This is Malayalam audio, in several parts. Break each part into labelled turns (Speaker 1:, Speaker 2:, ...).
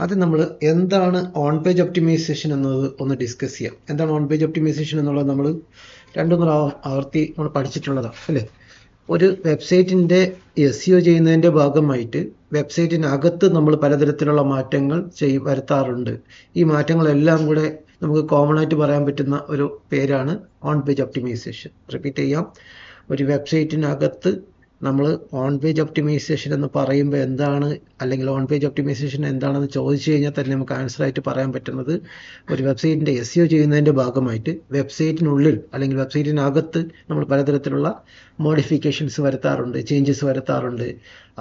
Speaker 1: അത് നമ്മൾ എന്താണ് ഓൺ പേജ് ഒപ്റ്റിമൈസേഷൻ എന്നത് ഒന്ന് ഡിസ്കസ് ചെയ്യാം. എന്താണ് ഓൺ പേജ് ഒപ്റ്റിമൈസേഷൻ എന്നുള്ളത് നമ്മൾ രണ്ടുമൂന്ന് ആവർത്തി നമ്മൾ പഠിച്ചിട്ടുള്ളതാണ് അല്ലേ. ഒരു വെബ്സൈറ്റിൻ്റെ SEO ചെയ്യുന്നതിൻ്റെ ഭാഗമായിട്ട് വെബ്സൈറ്റിനകത്ത് നമ്മൾ പലതരത്തിലുള്ള മാറ്റങ്ങൾ വരുത്താറുണ്ട്. ഈ മാറ്റങ്ങളെല്ലാം കൂടെ നമുക്ക് കോമൺ ആയിട്ട് പറയാൻ പറ്റുന്ന ഒരു പേരാണ് ഓൺ പേജ് ഒപ്റ്റിമൈസേഷൻ. റിപ്പീറ്റ് ചെയ്യാം. ഒരു വെബ്സൈറ്റിനകത്ത് നമ്മൾ ഓൺ പേജ് ഒപ്റ്റിമൈസേഷൻ എന്ന് പറയുമ്പോൾ എന്താണ്, അല്ലെങ്കിൽ ഓൺ പേജ് ഒപ്റ്റിമൈസേഷൻ എന്താണെന്ന് ചോദിച്ചു കഴിഞ്ഞാൽ തന്നെ നമുക്ക് ആൻസർ ആയിട്ട് പറയാൻ പറ്റുന്നത്, ഒരു വെബ്സൈറ്റിൻ്റെ SEO ചെയ്യുന്നതിൻ്റെ ഭാഗമായിട്ട് വെബ്സൈറ്റിനുള്ളിൽ അല്ലെങ്കിൽ വെബ്സൈറ്റിനകത്ത് നമ്മൾ പലതരത്തിലുള്ള മോഡിഫിക്കേഷൻസ് വരുത്താറുണ്ട്, ചേഞ്ചസ് വരുത്താറുണ്ട്.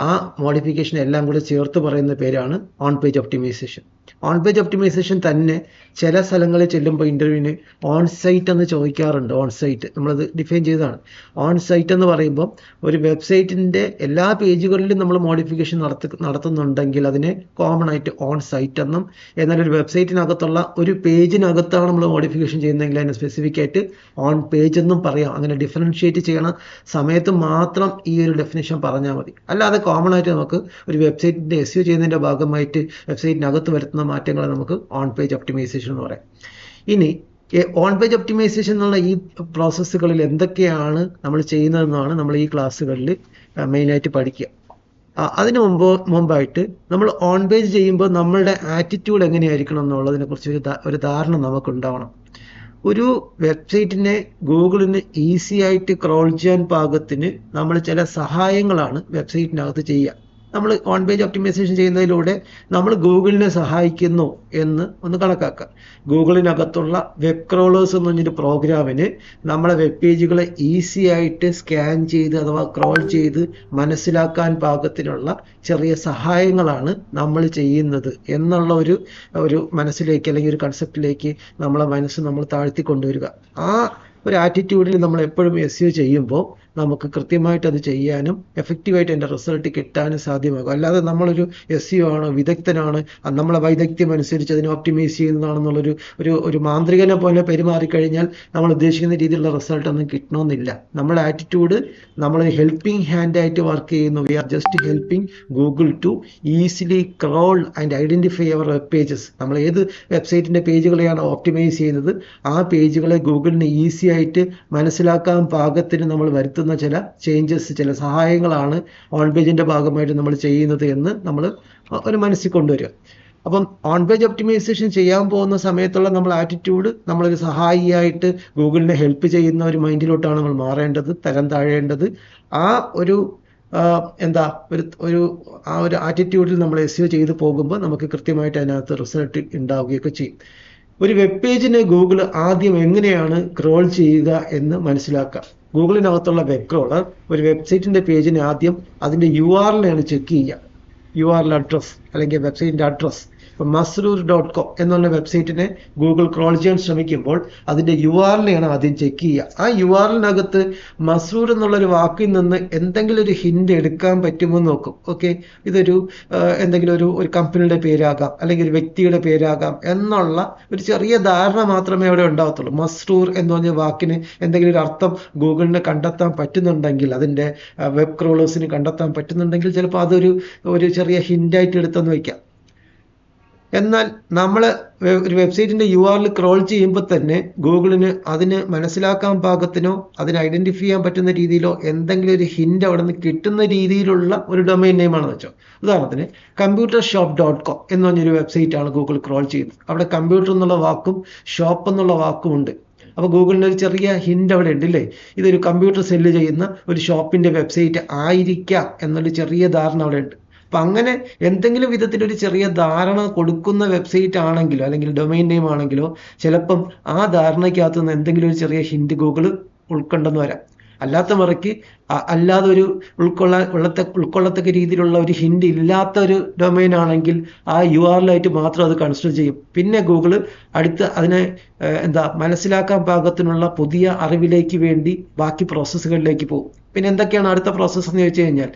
Speaker 1: ആ മോഡിഫിക്കേഷൻ എല്ലാം കൂടെ ചേർത്ത് പറയുന്ന പേരാണ് on page optimisation. On page optimisation തന്നെ ചില സ്ഥലങ്ങളിൽ ചെല്ലുമ്പോൾ ഇൻ്റർവ്യൂവിന് ഓൺ സൈറ്റ് എന്ന് ചോദിക്കാറുണ്ട്. ഓൺ സൈറ്റ് നമ്മളത് ഡിഫൈൻ ചെയ്തതാണ്. ഓൺ സൈറ്റ് എന്ന് പറയുമ്പോൾ ഒരു വെബ്സൈറ്റിൻ്റെ എല്ലാ പേജുകളിലും നമ്മൾ മോഡിഫിക്കേഷൻ നടത്തുന്നുണ്ടെങ്കിൽ അതിനെ കോമൺ ആയിട്ട് ഓൺ സൈറ്റ് എന്നും, എന്നാൽ ഒരു വെബ്സൈറ്റിനകത്തുള്ള ഒരു പേജിനകത്താണ് നമ്മൾ മോഡിഫിക്കേഷൻ ചെയ്യുന്നതെങ്കിൽ അതിനെ സ്പെസിഫിക് ആയിട്ട് ഓൺ പേജ് എന്നും പറയാം. അങ്ങനെ ഡിഫറൻഷിയേറ്റ് ചെയ്യണ സമയത്ത് മാത്രം ഈ ഒരു ഡെഫിനേഷൻ പറഞ്ഞാൽ മതി. അല്ലാതെ കോമൺ ആയിട്ട് നമുക്ക് ഒരു വെബ്സൈറ്റിൻ്റെ SEO ചെയ്യുന്നതിൻ്റെ ഭാഗമായിട്ട് വെബ്സൈറ്റിനകത്ത് വരുത്തുന്ന മാറ്റങ്ങളെ നമുക്ക് ഓൺ പേജ് ഒപ്റ്റിമൈസേഷൻ എന്ന് പറയാം. ഇനി ഓൺ പേജ് ഒപ്റ്റിമൈസേഷൻ എന്നുള്ള ഈ പ്രോസസ്സുകളിൽ എന്തൊക്കെയാണ് നമ്മൾ ചെയ്യുന്നതെന്നാണ് നമ്മൾ ഈ ക്ലാസ്സുകളിൽ മെയിനായിട്ട് പഠിക്കുക. അതിന് മുമ്പായിട്ട് നമ്മൾ ഓൺ പേജ് ചെയ്യുമ്പോൾ നമ്മളുടെ ആറ്റിറ്റ്യൂഡ് എങ്ങനെയായിരിക്കണം എന്നുള്ളതിനെ കുറിച്ച് ഒരു ധാരണ നമുക്കുണ്ടാവണം. ഒരു വെബ്സൈറ്റിനെ ഗൂഗിളിന് ഈസി ആയിട്ട് ക്രോൾ ചെയ്യാൻ പാകത്തിന് നമ്മൾ ചില സഹായങ്ങളാണ് വെബ്സൈറ്റിനകത്ത് ചെയ്യുക. നമ്മൾ ഓൺ പേജ് ഒപ്റ്റിമൈസേഷൻ ചെയ്യുന്നതിലൂടെ നമ്മൾ ഗൂഗിളിനെ സഹായിക്കുന്നു എന്ന് ഒന്ന് കണക്കാക്കാം. ഗൂഗിളിനകത്തുള്ള വെബ് ക്രോളേഴ്സ് എന്ന് പറഞ്ഞൊരു പ്രോഗ്രാമിന് നമ്മളെ വെബ് പേജുകളെ ഈസി ആയിട്ട് സ്കാൻ ചെയ്ത് അഥവാ ക്രോൾ ചെയ്ത് മനസ്സിലാക്കാൻ പാകത്തിനുള്ള ചെറിയ സഹായങ്ങളാണ് നമ്മൾ ചെയ്യുന്നത് എന്നുള്ള ഒരു മനസ്സിലേക്ക് അല്ലെങ്കിൽ ഒരു കൺസെപ്റ്റിലേക്ക് നമ്മളെ മനസ്സ് നമ്മൾ താഴ്ത്തി കൊണ്ടുവരിക. ആ ഒരു ആറ്റിറ്റ്യൂഡിൽ നമ്മൾ എപ്പോഴും SEO ചെയ്യുമ്പോൾ നമുക്ക് കൃത്യമായിട്ട് അത് ചെയ്യാനും എഫക്റ്റീവായിട്ട് അതിൻ്റെ റിസൾട്ട് കിട്ടാനും സാധ്യമാകും. അല്ലാതെ നമ്മളൊരു SEO ആണ്, വിദഗ്ധനാണ്, നമ്മളെ വൈദഗ്ധ്യം അനുസരിച്ച് അതിനെ ഒപ്റ്റിമൈസ് ചെയ്യുന്നതാണെന്നുള്ളൊരു ഒരു മാന്ത്രികനെ പോലെ പെരുമാറിക്കഴിഞ്ഞാൽ നമ്മൾ ഉദ്ദേശിക്കുന്ന രീതിയിലുള്ള റിസൾട്ട് ഒന്നും കിട്ടണമെന്നില്ല. നമ്മുടെ ആറ്റിറ്റ്യൂഡ് നമ്മൾ ഹെൽപ്പിംഗ് ഹാൻഡ് ആയിട്ട് വർക്ക് ചെയ്യുന്നു. We are just helping Google to easily crawl and identify our web pages. നമ്മൾ ഏത് വെബ്സൈറ്റിൻ്റെ പേജുകളെയാണ് ഓപ്റ്റിമൈസ് ചെയ്യുന്നത്, ആ പേജുകളെ ഗൂഗിളിന് ഈസി ആയിട്ട് മനസ്സിലാക്കാൻ പാകത്തിന് നമ്മൾ വരുത്തുന്ന ചില ചേഞ്ചസ്, ചില സഹായങ്ങളാണ് ഓൺ പേജിൻ്റെ ഭാഗമായിട്ട് നമ്മൾ ചെയ്യുന്നത് എന്ന് നമ്മൾ ഒരു മനസ്സിൽ കൊണ്ടുവരിക. അപ്പം ഓൺ പേജ് ഒപ്റ്റിമൈസേഷൻ ചെയ്യാൻ പോകുന്ന സമയത്തുള്ള നമ്മൾ ആറ്റിറ്റ്യൂഡ്, നമ്മളൊരു സഹായിയായിട്ട് ഗൂഗിളിനെ ഹെൽപ്പ് ചെയ്യുന്ന ഒരു മൈൻഡിലോട്ടാണ് നമ്മൾ മാറേണ്ടത്, തരം താഴേണ്ടത്. ആ ഒരു ആറ്റിറ്റ്യൂഡിൽ നമ്മൾ SEO ചെയ്ത് പോകുമ്പോൾ നമുക്ക് കൃത്യമായിട്ട് അതിനകത്ത് റിസൾട്ട് ഉണ്ടാവുകയൊക്കെ ചെയ്യും. ഒരു വെബ് പേജിനെ ഗൂഗിൾ ആദ്യം എങ്ങനെയാണ് ക്രോൾ ചെയ്യുക എന്ന് മനസ്സിലാക്കാം. ഗൂഗിളിനകത്തുള്ള വെബ് ക്രോളർ ഒരു വെബ്സൈറ്റിൻ്റെ പേജിനെ ആദ്യം അതിൻ്റെ URL ആണ് ചെക്ക് ചെയ്യുക. URL അഡ്രസ് അല്ലെങ്കിൽ വെബ്സൈറ്റിൻ്റെ അഡ്രസ്. ഇപ്പോൾ masroor.com എന്നുള്ള വെബ്സൈറ്റിനെ ഗൂഗിൾ ക്രോൾ ചെയ്യാൻ ശ്രമിക്കുമ്പോൾ അതിൻ്റെ URL ആണ് ആദ്യം ചെക്ക് ചെയ്യുക. ആ URL-നകത്ത് മസ്രൂർ എന്നുള്ളൊരു വാക്കിൽ നിന്ന് എന്തെങ്കിലും ഒരു ഹിൻഡ് എടുക്കാൻ പറ്റുമോ നോക്കും. ഓക്കെ, ഇതൊരു എന്തെങ്കിലും ഒരു കമ്പനിയുടെ പേരാകാം അല്ലെങ്കിൽ ഒരു വ്യക്തിയുടെ പേരാകാം എന്നുള്ള ഒരു ചെറിയ ധാരണ മാത്രമേ അവിടെ ഉണ്ടാകത്തുള്ളൂ. മസ്രൂർ എന്ന് പറഞ്ഞ വാക്കിന് എന്തെങ്കിലും ഒരു അർത്ഥം ഗൂഗിളിന് കണ്ടെത്താൻ പറ്റുന്നുണ്ടെങ്കിൽ, അതിൻ്റെ വെബ് ക്രോളേഴ്സിന് കണ്ടെത്താൻ പറ്റുന്നുണ്ടെങ്കിൽ ചിലപ്പോൾ ഒരു ചെറിയ ഹിൻഡായിട്ട് എടുത്തെന്ന് വയ്ക്കാം. എന്നാൽ നമ്മൾ ഒരു വെബ്സൈറ്റിൻ്റെ URL ക്രോൾ ചെയ്യുമ്പോൾ തന്നെ ഗൂഗിളിന് അതിന് മനസ്സിലാക്കാൻ പാകത്തിനോ അതിന് ഐഡൻറ്റിഫൈ ചെയ്യാൻ പറ്റുന്ന രീതിയിലോ എന്തെങ്കിലും ഒരു ഹിൻഡ് അവിടെ നിന്ന് കിട്ടുന്ന രീതിയിലുള്ള ഒരു ഡൊമൈൻ നെയിമാണെന്ന് വെച്ചോ. ഉദാഹരണത്തിന് computershop.com എന്ന് പറഞ്ഞൊരു വെബ്സൈറ്റാണ് ഗൂഗിൾ ക്രോൾ ചെയ്യുന്നത്. അവിടെ കമ്പ്യൂട്ടർ എന്നുള്ള വാക്കും ഷോപ്പ് എന്നുള്ള വാക്കും ഉണ്ട്. അപ്പോൾ ഗൂഗിളിന് ഒരു ചെറിയ ഹിൻഡ് അവിടെ ഉണ്ട് ഇല്ലേ, ഇതൊരു കമ്പ്യൂട്ടർ സെല്ല് ചെയ്യുന്ന ഒരു ഷോപ്പിൻ്റെ വെബ്സൈറ്റ് ആയിരിക്കാം എന്നൊരു ചെറിയ ധാരണ അവിടെ ഉണ്ട്. അപ്പം അങ്ങനെ എന്തെങ്കിലും വിധത്തിലൊരു ചെറിയ ധാരണ കൊടുക്കുന്ന വെബ്സൈറ്റ് ആണെങ്കിലോ അല്ലെങ്കിൽ ഡൊമൈൻ നെയിം ആണെങ്കിലോ ചിലപ്പം ആ ധാരണയ്ക്കകത്ത് നിന്ന് എന്തെങ്കിലും ഒരു ചെറിയ ഹിൻഡ് ഗൂഗിൾ ഉൾക്കൊണ്ടെന്ന് വരാം. അല്ലാത്ത മുറയ്ക്ക് അല്ലാതെ ഒരു ഉൾക്കൊള്ളത്തക്ക രീതിയിലുള്ള ഒരു ഹിൻഡ് ഇല്ലാത്ത ഒരു ഡൊമൈൻ ആണെങ്കിൽ ആ URL ആയിട്ട് മാത്രം അത് കൺസിഡർ ചെയ്യും. പിന്നെ ഗൂഗിൾ അടുത്ത് അതിനെ മനസ്സിലാക്കാൻ പാകത്തിനുള്ള പുതിയ അറിവിലേക്ക് വേണ്ടി ബാക്കി പ്രോസസ്സുകളിലേക്ക് പോകും. പിന്നെ എന്തൊക്കെയാണ് അടുത്ത പ്രോസസ്സ് എന്ന് ചോദിച്ചു കഴിഞ്ഞാൽ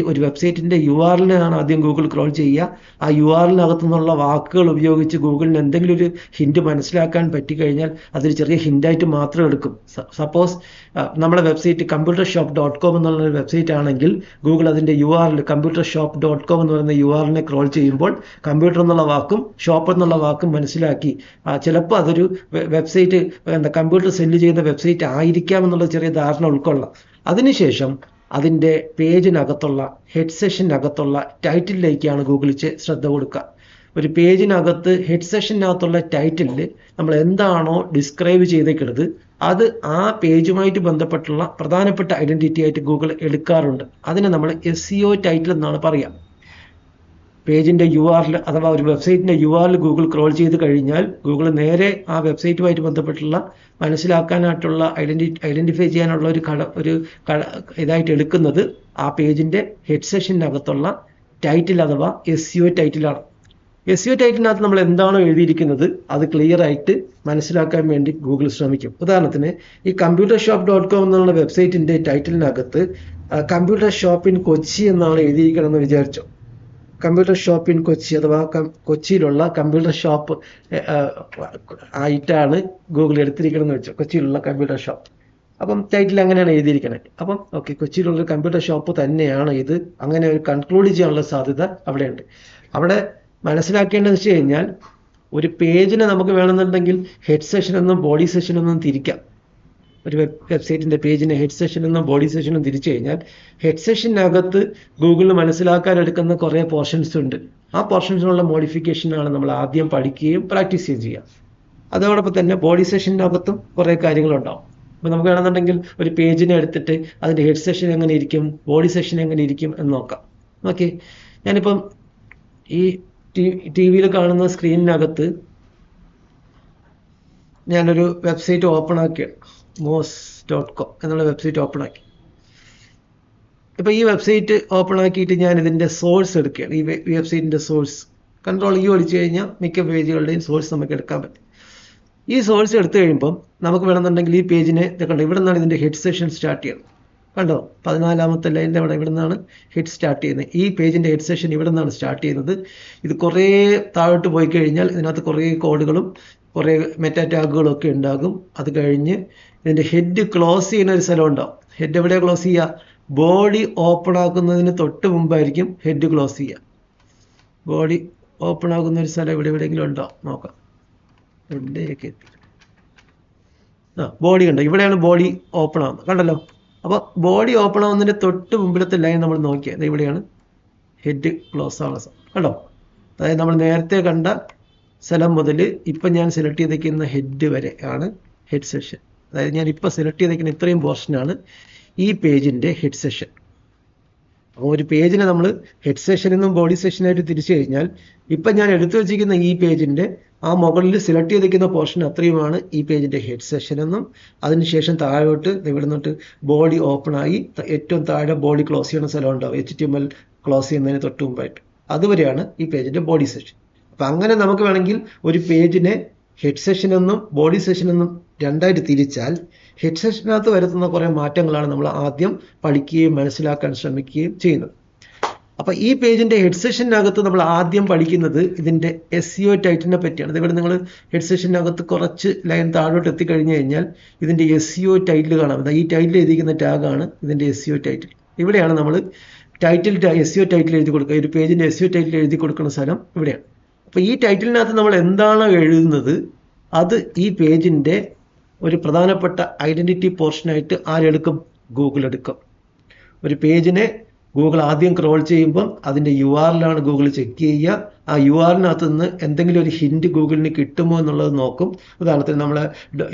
Speaker 1: ഒരു വെബ്സൈറ്റിന്റെ URL ആണ് ആദ്യം ഗൂഗിൾ ക്രോൾ ചെയ്യുക. ആ URL-നകത്തു നിന്നുള്ള വാക്കുകൾ ഉപയോഗിച്ച് ഗൂഗിളിന് എന്തെങ്കിലും ഒരു ഹിന്റ് മനസ്സിലാക്കാൻ പറ്റിക്കഴിഞ്ഞാൽ അതൊരു ചെറിയ ഹിന്റായിട്ട് മാത്രം എടുക്കും. സപ്പോസ് നമ്മുടെ വെബ്സൈറ്റ് computershop.com എന്നുള്ള ഒരു വെബ്സൈറ്റ് ആണെങ്കിൽ ഗൂഗിൾ അതിന്റെ URL computershop.com എന്ന് പറയുന്ന URL-നെ ക്രോൾ ചെയ്യുമ്പോൾ കമ്പ്യൂട്ടർ എന്നുള്ള വാക്കും ഷോപ്പ് എന്നുള്ള വാക്കും മനസ്സിലാക്കി ചിലപ്പോൾ അതൊരു വെബ്സൈറ്റ് കമ്പ്യൂട്ടർ സെല്ല് ചെയ്യുന്ന വെബ്സൈറ്റ് ആയിരിക്കാം എന്നുള്ള ചെറിയ ധാരണ ഉൾക്കൊള്ളാം. അതിനുശേഷം അതിൻ്റെ പേജിനകത്തുള്ള ഹെഡ് സെഷനകത്തുള്ള ടൈറ്റിലേക്കാണ് ഗൂഗിൾ ശ്രദ്ധ കൊടുക്കുക. ഒരു പേജിനകത്ത് ഹെഡ് സെഷനകത്തുള്ള ടൈറ്റിലിൽ നമ്മൾ എന്താണോ ഡിസ്ക്രൈബ് ചെയ്തേക്കുന്നത് അത് ആ പേജുമായിട്ട് ബന്ധപ്പെട്ടുള്ള പ്രധാനപ്പെട്ട ഐഡന്റിറ്റി ആയിട്ട് ഗൂഗിൾ എടുക്കാറുണ്ട്. അതിനെ നമ്മൾ SEO ടൈറ്റിൽ എന്നാണ് പറയുക. പേജിന്റെ URL അഥവാ ഒരു വെബ്സൈറ്റിന്റെ URL ഗൂഗിൾ ക്രോൾ ചെയ്ത് കഴിഞ്ഞാൽ ഗൂഗിൾ നേരെ ആ വെബ്സൈറ്റുമായിട്ട് ബന്ധപ്പെട്ടുള്ള മനസ്സിലാക്കാനായിട്ടുള്ള ഐഡന്റിഫൈ ചെയ്യാനുള്ള ഒരു ഇതായിട്ട് എടുക്കുന്നത് ആ പേജിന്റെ ഹെഡ് സെഷനകത്തുള്ള ടൈറ്റിൽ അഥവാ SEO ടൈറ്റിലാണ്. SEO ടൈറ്റിലിനകത്ത് നമ്മൾ എന്താണോ എഴുതിയിരിക്കുന്നത് അത് ക്ലിയർ ആയിട്ട് മനസ്സിലാക്കാൻ വേണ്ടി ഗൂഗിൾ ശ്രമിക്കും. ഉദാഹരണത്തിന് ഈ computershop.com എന്നുള്ള വെബ്സൈറ്റിന്റെ ടൈറ്റിലിനകത്ത് കമ്പ്യൂട്ടർ ഷോപ്പ് ഇൻ കൊച്ചി എന്നാണ് എഴുതിയിരിക്കണമെന്ന് വിചാരിച്ചു. കമ്പ്യൂട്ടർ ഷോപ്പ് ഇൻ കൊച്ചി അഥവാ കൊച്ചിയിലുള്ള കമ്പ്യൂട്ടർ ഷോപ്പ് ആയിട്ടാണ് ഗൂഗിൾ എടുത്തിരിക്കണമെന്ന് വെച്ചു, കൊച്ചിയിലുള്ള കമ്പ്യൂട്ടർ ഷോപ്പ്. അപ്പം ടൈറ്റിൽ അങ്ങനെയാണ് എഴുതിയിരിക്കുന്നത്. അപ്പം ഓക്കെ, കൊച്ചിയിലുള്ള കമ്പ്യൂട്ടർ ഷോപ്പ് തന്നെയാണ് ഇത്, അങ്ങനെ ഒരു കൺക്ലൂഡ് ചെയ്യാനുള്ള സാധ്യത അവിടെയുണ്ട്. അവിടെ മനസ്സിലാക്കേണ്ടതെന്ന് വെച്ച് കഴിഞ്ഞാൽ ഒരു പേജിനെ നമുക്ക് വേണമെന്നുണ്ടെങ്കിൽ ഹെഡ് സെഷനെന്നും ബോഡി സെഷനെന്നും തിരിക്കാം. ഒരു വെബ്സൈറ്റിന്റെ പേജിനെ ഹെഡ് സെഷനെന്നും ബോഡി സെഷനും തിരിച്ചു കഴിഞ്ഞാൽ ഹെഡ് സെഷനകത്ത് ഗൂഗിളിൽ മനസ്സിലാക്കാൻ എടുക്കുന്ന കുറേ പോർഷൻസ് ഉണ്ട്. ആ പോർഷൻസിനുള്ള മോഡിഫിക്കേഷനാണ് നമ്മൾ ആദ്യം പഠിക്കുകയും പ്രാക്ടീസ് ചെയ്യുക. അതോടൊപ്പം തന്നെ ബോഡി സെഷനകത്തും കുറേ കാര്യങ്ങളുണ്ടാവും. അപ്പോൾ നമുക്ക് വേണമെന്നുണ്ടെങ്കിൽ ഒരു പേജിനെ എടുത്തിട്ട് അതിൻ്റെ ഹെഡ് സെഷൻ എങ്ങനെ ഇരിക്കും, ബോഡി സെഷൻ എങ്ങനെ ഇരിക്കും എന്ന് നോക്കാം. ഓക്കെ, ഞാനിപ്പം ഈ TV-യിൽ കാണുന്ന സ്ക്രീനിനകത്ത് ഞാനൊരു വെബ്സൈറ്റ് ഓപ്പൺ ആക്കിയാണ്, moz.com എന്നുള്ള വെബ്സൈറ്റ് ഓപ്പൺ ആക്കി. ഇപ്പോൾ ഈ വെബ്സൈറ്റ് ഓപ്പൺ ആക്കിയിട്ട് ഞാൻ ഇതിൻ്റെ സോഴ്സ് എടുക്കുകയാണ്. ഈ വെബ്സൈറ്റിൻ്റെ സോഴ്സ് Ctrl-E അടിച്ചു കഴിഞ്ഞാൽ മിക്ക പേജുകളുടെയും സോഴ്സ് നമുക്ക് എടുക്കാൻ പറ്റും. ഈ സോഴ്സ് എടുത്തു കഴിയുമ്പം നമുക്ക് വേണമെന്നുണ്ടെങ്കിൽ ഈ പേജിനെ കണ്ടോ, ഇവിടെ നിന്നാണ് ഇതിൻ്റെ ഹെഡ് സെഷൻ സ്റ്റാർട്ട് ചെയ്യുന്നത്. കണ്ടോ, 14ാമത്തെ ലൈനിൻ്റെ ഇവിടെ നിന്നാണ് ഹെഡ് സ്റ്റാർട്ട് ചെയ്യുന്നത്. ഈ പേജിൻ്റെ ഹെഡ് സെഷൻ ഇവിടെ നിന്നാണ് സ്റ്റാർട്ട് ചെയ്യുന്നത്. ഇത് കുറേ താഴോട്ട് പോയി കഴിഞ്ഞാൽ ഇതിനകത്ത് കുറേ കോഡുകളും കുറേ മെറ്റാ ടാഗുകളും ഒക്കെ ഉണ്ടാകും. അത് കഴിഞ്ഞ് ഇതിൻ്റെ ഹെഡ് ക്ലോസ് ചെയ്യുന്ന ഒരു സ്ഥലം ഉണ്ടാവും. ഹെഡ് എവിടെയാണ് ക്ലോസ് ചെയ്യുക? ബോഡി ഓപ്പൺ ആക്കുന്നതിന് തൊട്ട് മുമ്പായിരിക്കും ഹെഡ് ക്ലോസ് ചെയ്യുക. ബോഡി ഓപ്പൺ ആകുന്ന ഒരു സ്ഥലം എവിടെയെങ്കിലും ഉണ്ടോ നോക്കാം. എവിടെയൊക്കെ എത്തി? ബോഡി ഉണ്ട്, ഇവിടെയാണ് ബോഡി ഓപ്പൺ ആവുന്നത്, കണ്ടല്ലോ. അപ്പോൾ ബോഡി ഓപ്പൺ ആവുന്നതിൻ്റെ തൊട്ട് മുമ്പിലത്തെ ലൈൻ നമ്മൾ നോക്കിയത് ഇവിടെയാണ് ഹെഡ് ക്ലോസ് ആവുന്ന സ്ഥലം, കണ്ടോ. അതായത് നമ്മൾ നേരത്തെ കണ്ട സ്ഥലം മുതൽ ഇപ്പം ഞാൻ സെലക്ട് ചെയ്തേക്കുന്ന ഹെഡ് വരെ ആണ് ഹെഡ് സെഷൻ. അതായത് ഞാൻ ഇപ്പോൾ സെലക്ട് ചെയ്തേക്കുന്ന ഇത്രയും പോർഷനാണ് ഈ പേജിൻ്റെ ഹെഡ് സെഷൻ. അപ്പോൾ ഒരു പേജിനെ നമ്മൾ ഹെഡ് സെഷൻ എന്നും ബോഡി സെഷനായിട്ട് തിരിച്ചു കഴിഞ്ഞാൽ ഇപ്പം ഞാൻ എടുത്തു വെച്ചിരിക്കുന്ന ഈ പേജിൻ്റെ ആ മുകളിൽ സെലക്ട് ചെയ്തിരിക്കുന്ന പോർഷൻ അത്രയുമാണ് ഈ പേജിൻ്റെ ഹെഡ് സെഷൻ എന്നും, അതിനുശേഷം താഴോട്ട് ഇവിടെ നിന്നിട്ട് ബോഡി ഓപ്പൺ ആയി ഏറ്റവും താഴെ ബോഡി ക്ലോസ് ചെയ്യുന്ന സ്ഥലം ഉണ്ടാവും, HTML ക്ലോസ് ചെയ്യുന്നതിന് തൊട്ട് മുമ്പായിട്ട്. അതുവരെയാണ് ഈ പേജിൻ്റെ ബോഡി സെഷൻ. അപ്പം അങ്ങനെ നമുക്ക് വേണമെങ്കിൽ ഒരു പേജിനെ ഹെഡ് സെഷൻ എന്നും ബോഡി സെഷൻ എന്നും രണ്ടായിട്ട് തിരിച്ചാൽ ഹെഡ് സെഷനകത്ത് വരുത്തുന്ന കുറേ മാറ്റങ്ങളാണ് നമ്മൾ ആദ്യം പഠിക്കുകയും മനസ്സിലാക്കാൻ ശ്രമിക്കുകയും ചെയ്യുന്നത്. അപ്പോൾ ഈ പേജിൻ്റെ ഹെഡ് സെഷനകത്ത് നമ്മൾ ആദ്യം പഠിക്കുന്നത് ഇതിൻ്റെ SEO ടൈറ്റിലിനെ പറ്റിയാണ്. ഇവിടെ നിങ്ങൾ ഹെഡ് സെഷനകത്ത് കുറച്ച് ലൈൻ താഴോട്ട് എത്തിക്കഴിഞ്ഞ് കഴിഞ്ഞാൽ ഇതിൻ്റെ SEO ടൈറ്റിൽ കാണാം. ഈ ടൈറ്റിൽ എഴുതിയിരിക്കുന്ന ടാഗാണ് ഇതിൻ്റെ SEO ടൈറ്റിൽ. ഇവിടെയാണ് നമ്മൾ SEO ടൈറ്റിൽ എഴുതി കൊടുക്കുക. ഒരു പേജിൻ്റെ SEO ടൈറ്റിൽ എഴുതി കൊടുക്കുന്ന സ്ഥലം ഇവിടെയാണ്. അപ്പോൾ ഈ ടൈറ്റിലിനകത്ത് നമ്മൾ എന്താണോ എഴുതുന്നത് അത് ഈ പേജിൻ്റെ ഒരു പ്രധാനപ്പെട്ട ഐഡൻറ്റിറ്റി പോർഷനായിട്ട് ആരെടുക്കും? ഗൂഗിൾ എടുക്കും. ഒരു പേജിനെ ഗൂഗിൾ ആദ്യം ക്രോൾ ചെയ്യുമ്പം അതിൻ്റെ URL-ലാണ് ഗൂഗിൾ ചെക്ക് ചെയ്യുക. ആ URL-നകത്ത് നിന്ന് എന്തെങ്കിലും ഒരു ഹിൻറ്റ് ഗൂഗിളിന് കിട്ടുമോ എന്നുള്ളത് നോക്കും. ഉദാഹരണത്തിന് നമ്മളെ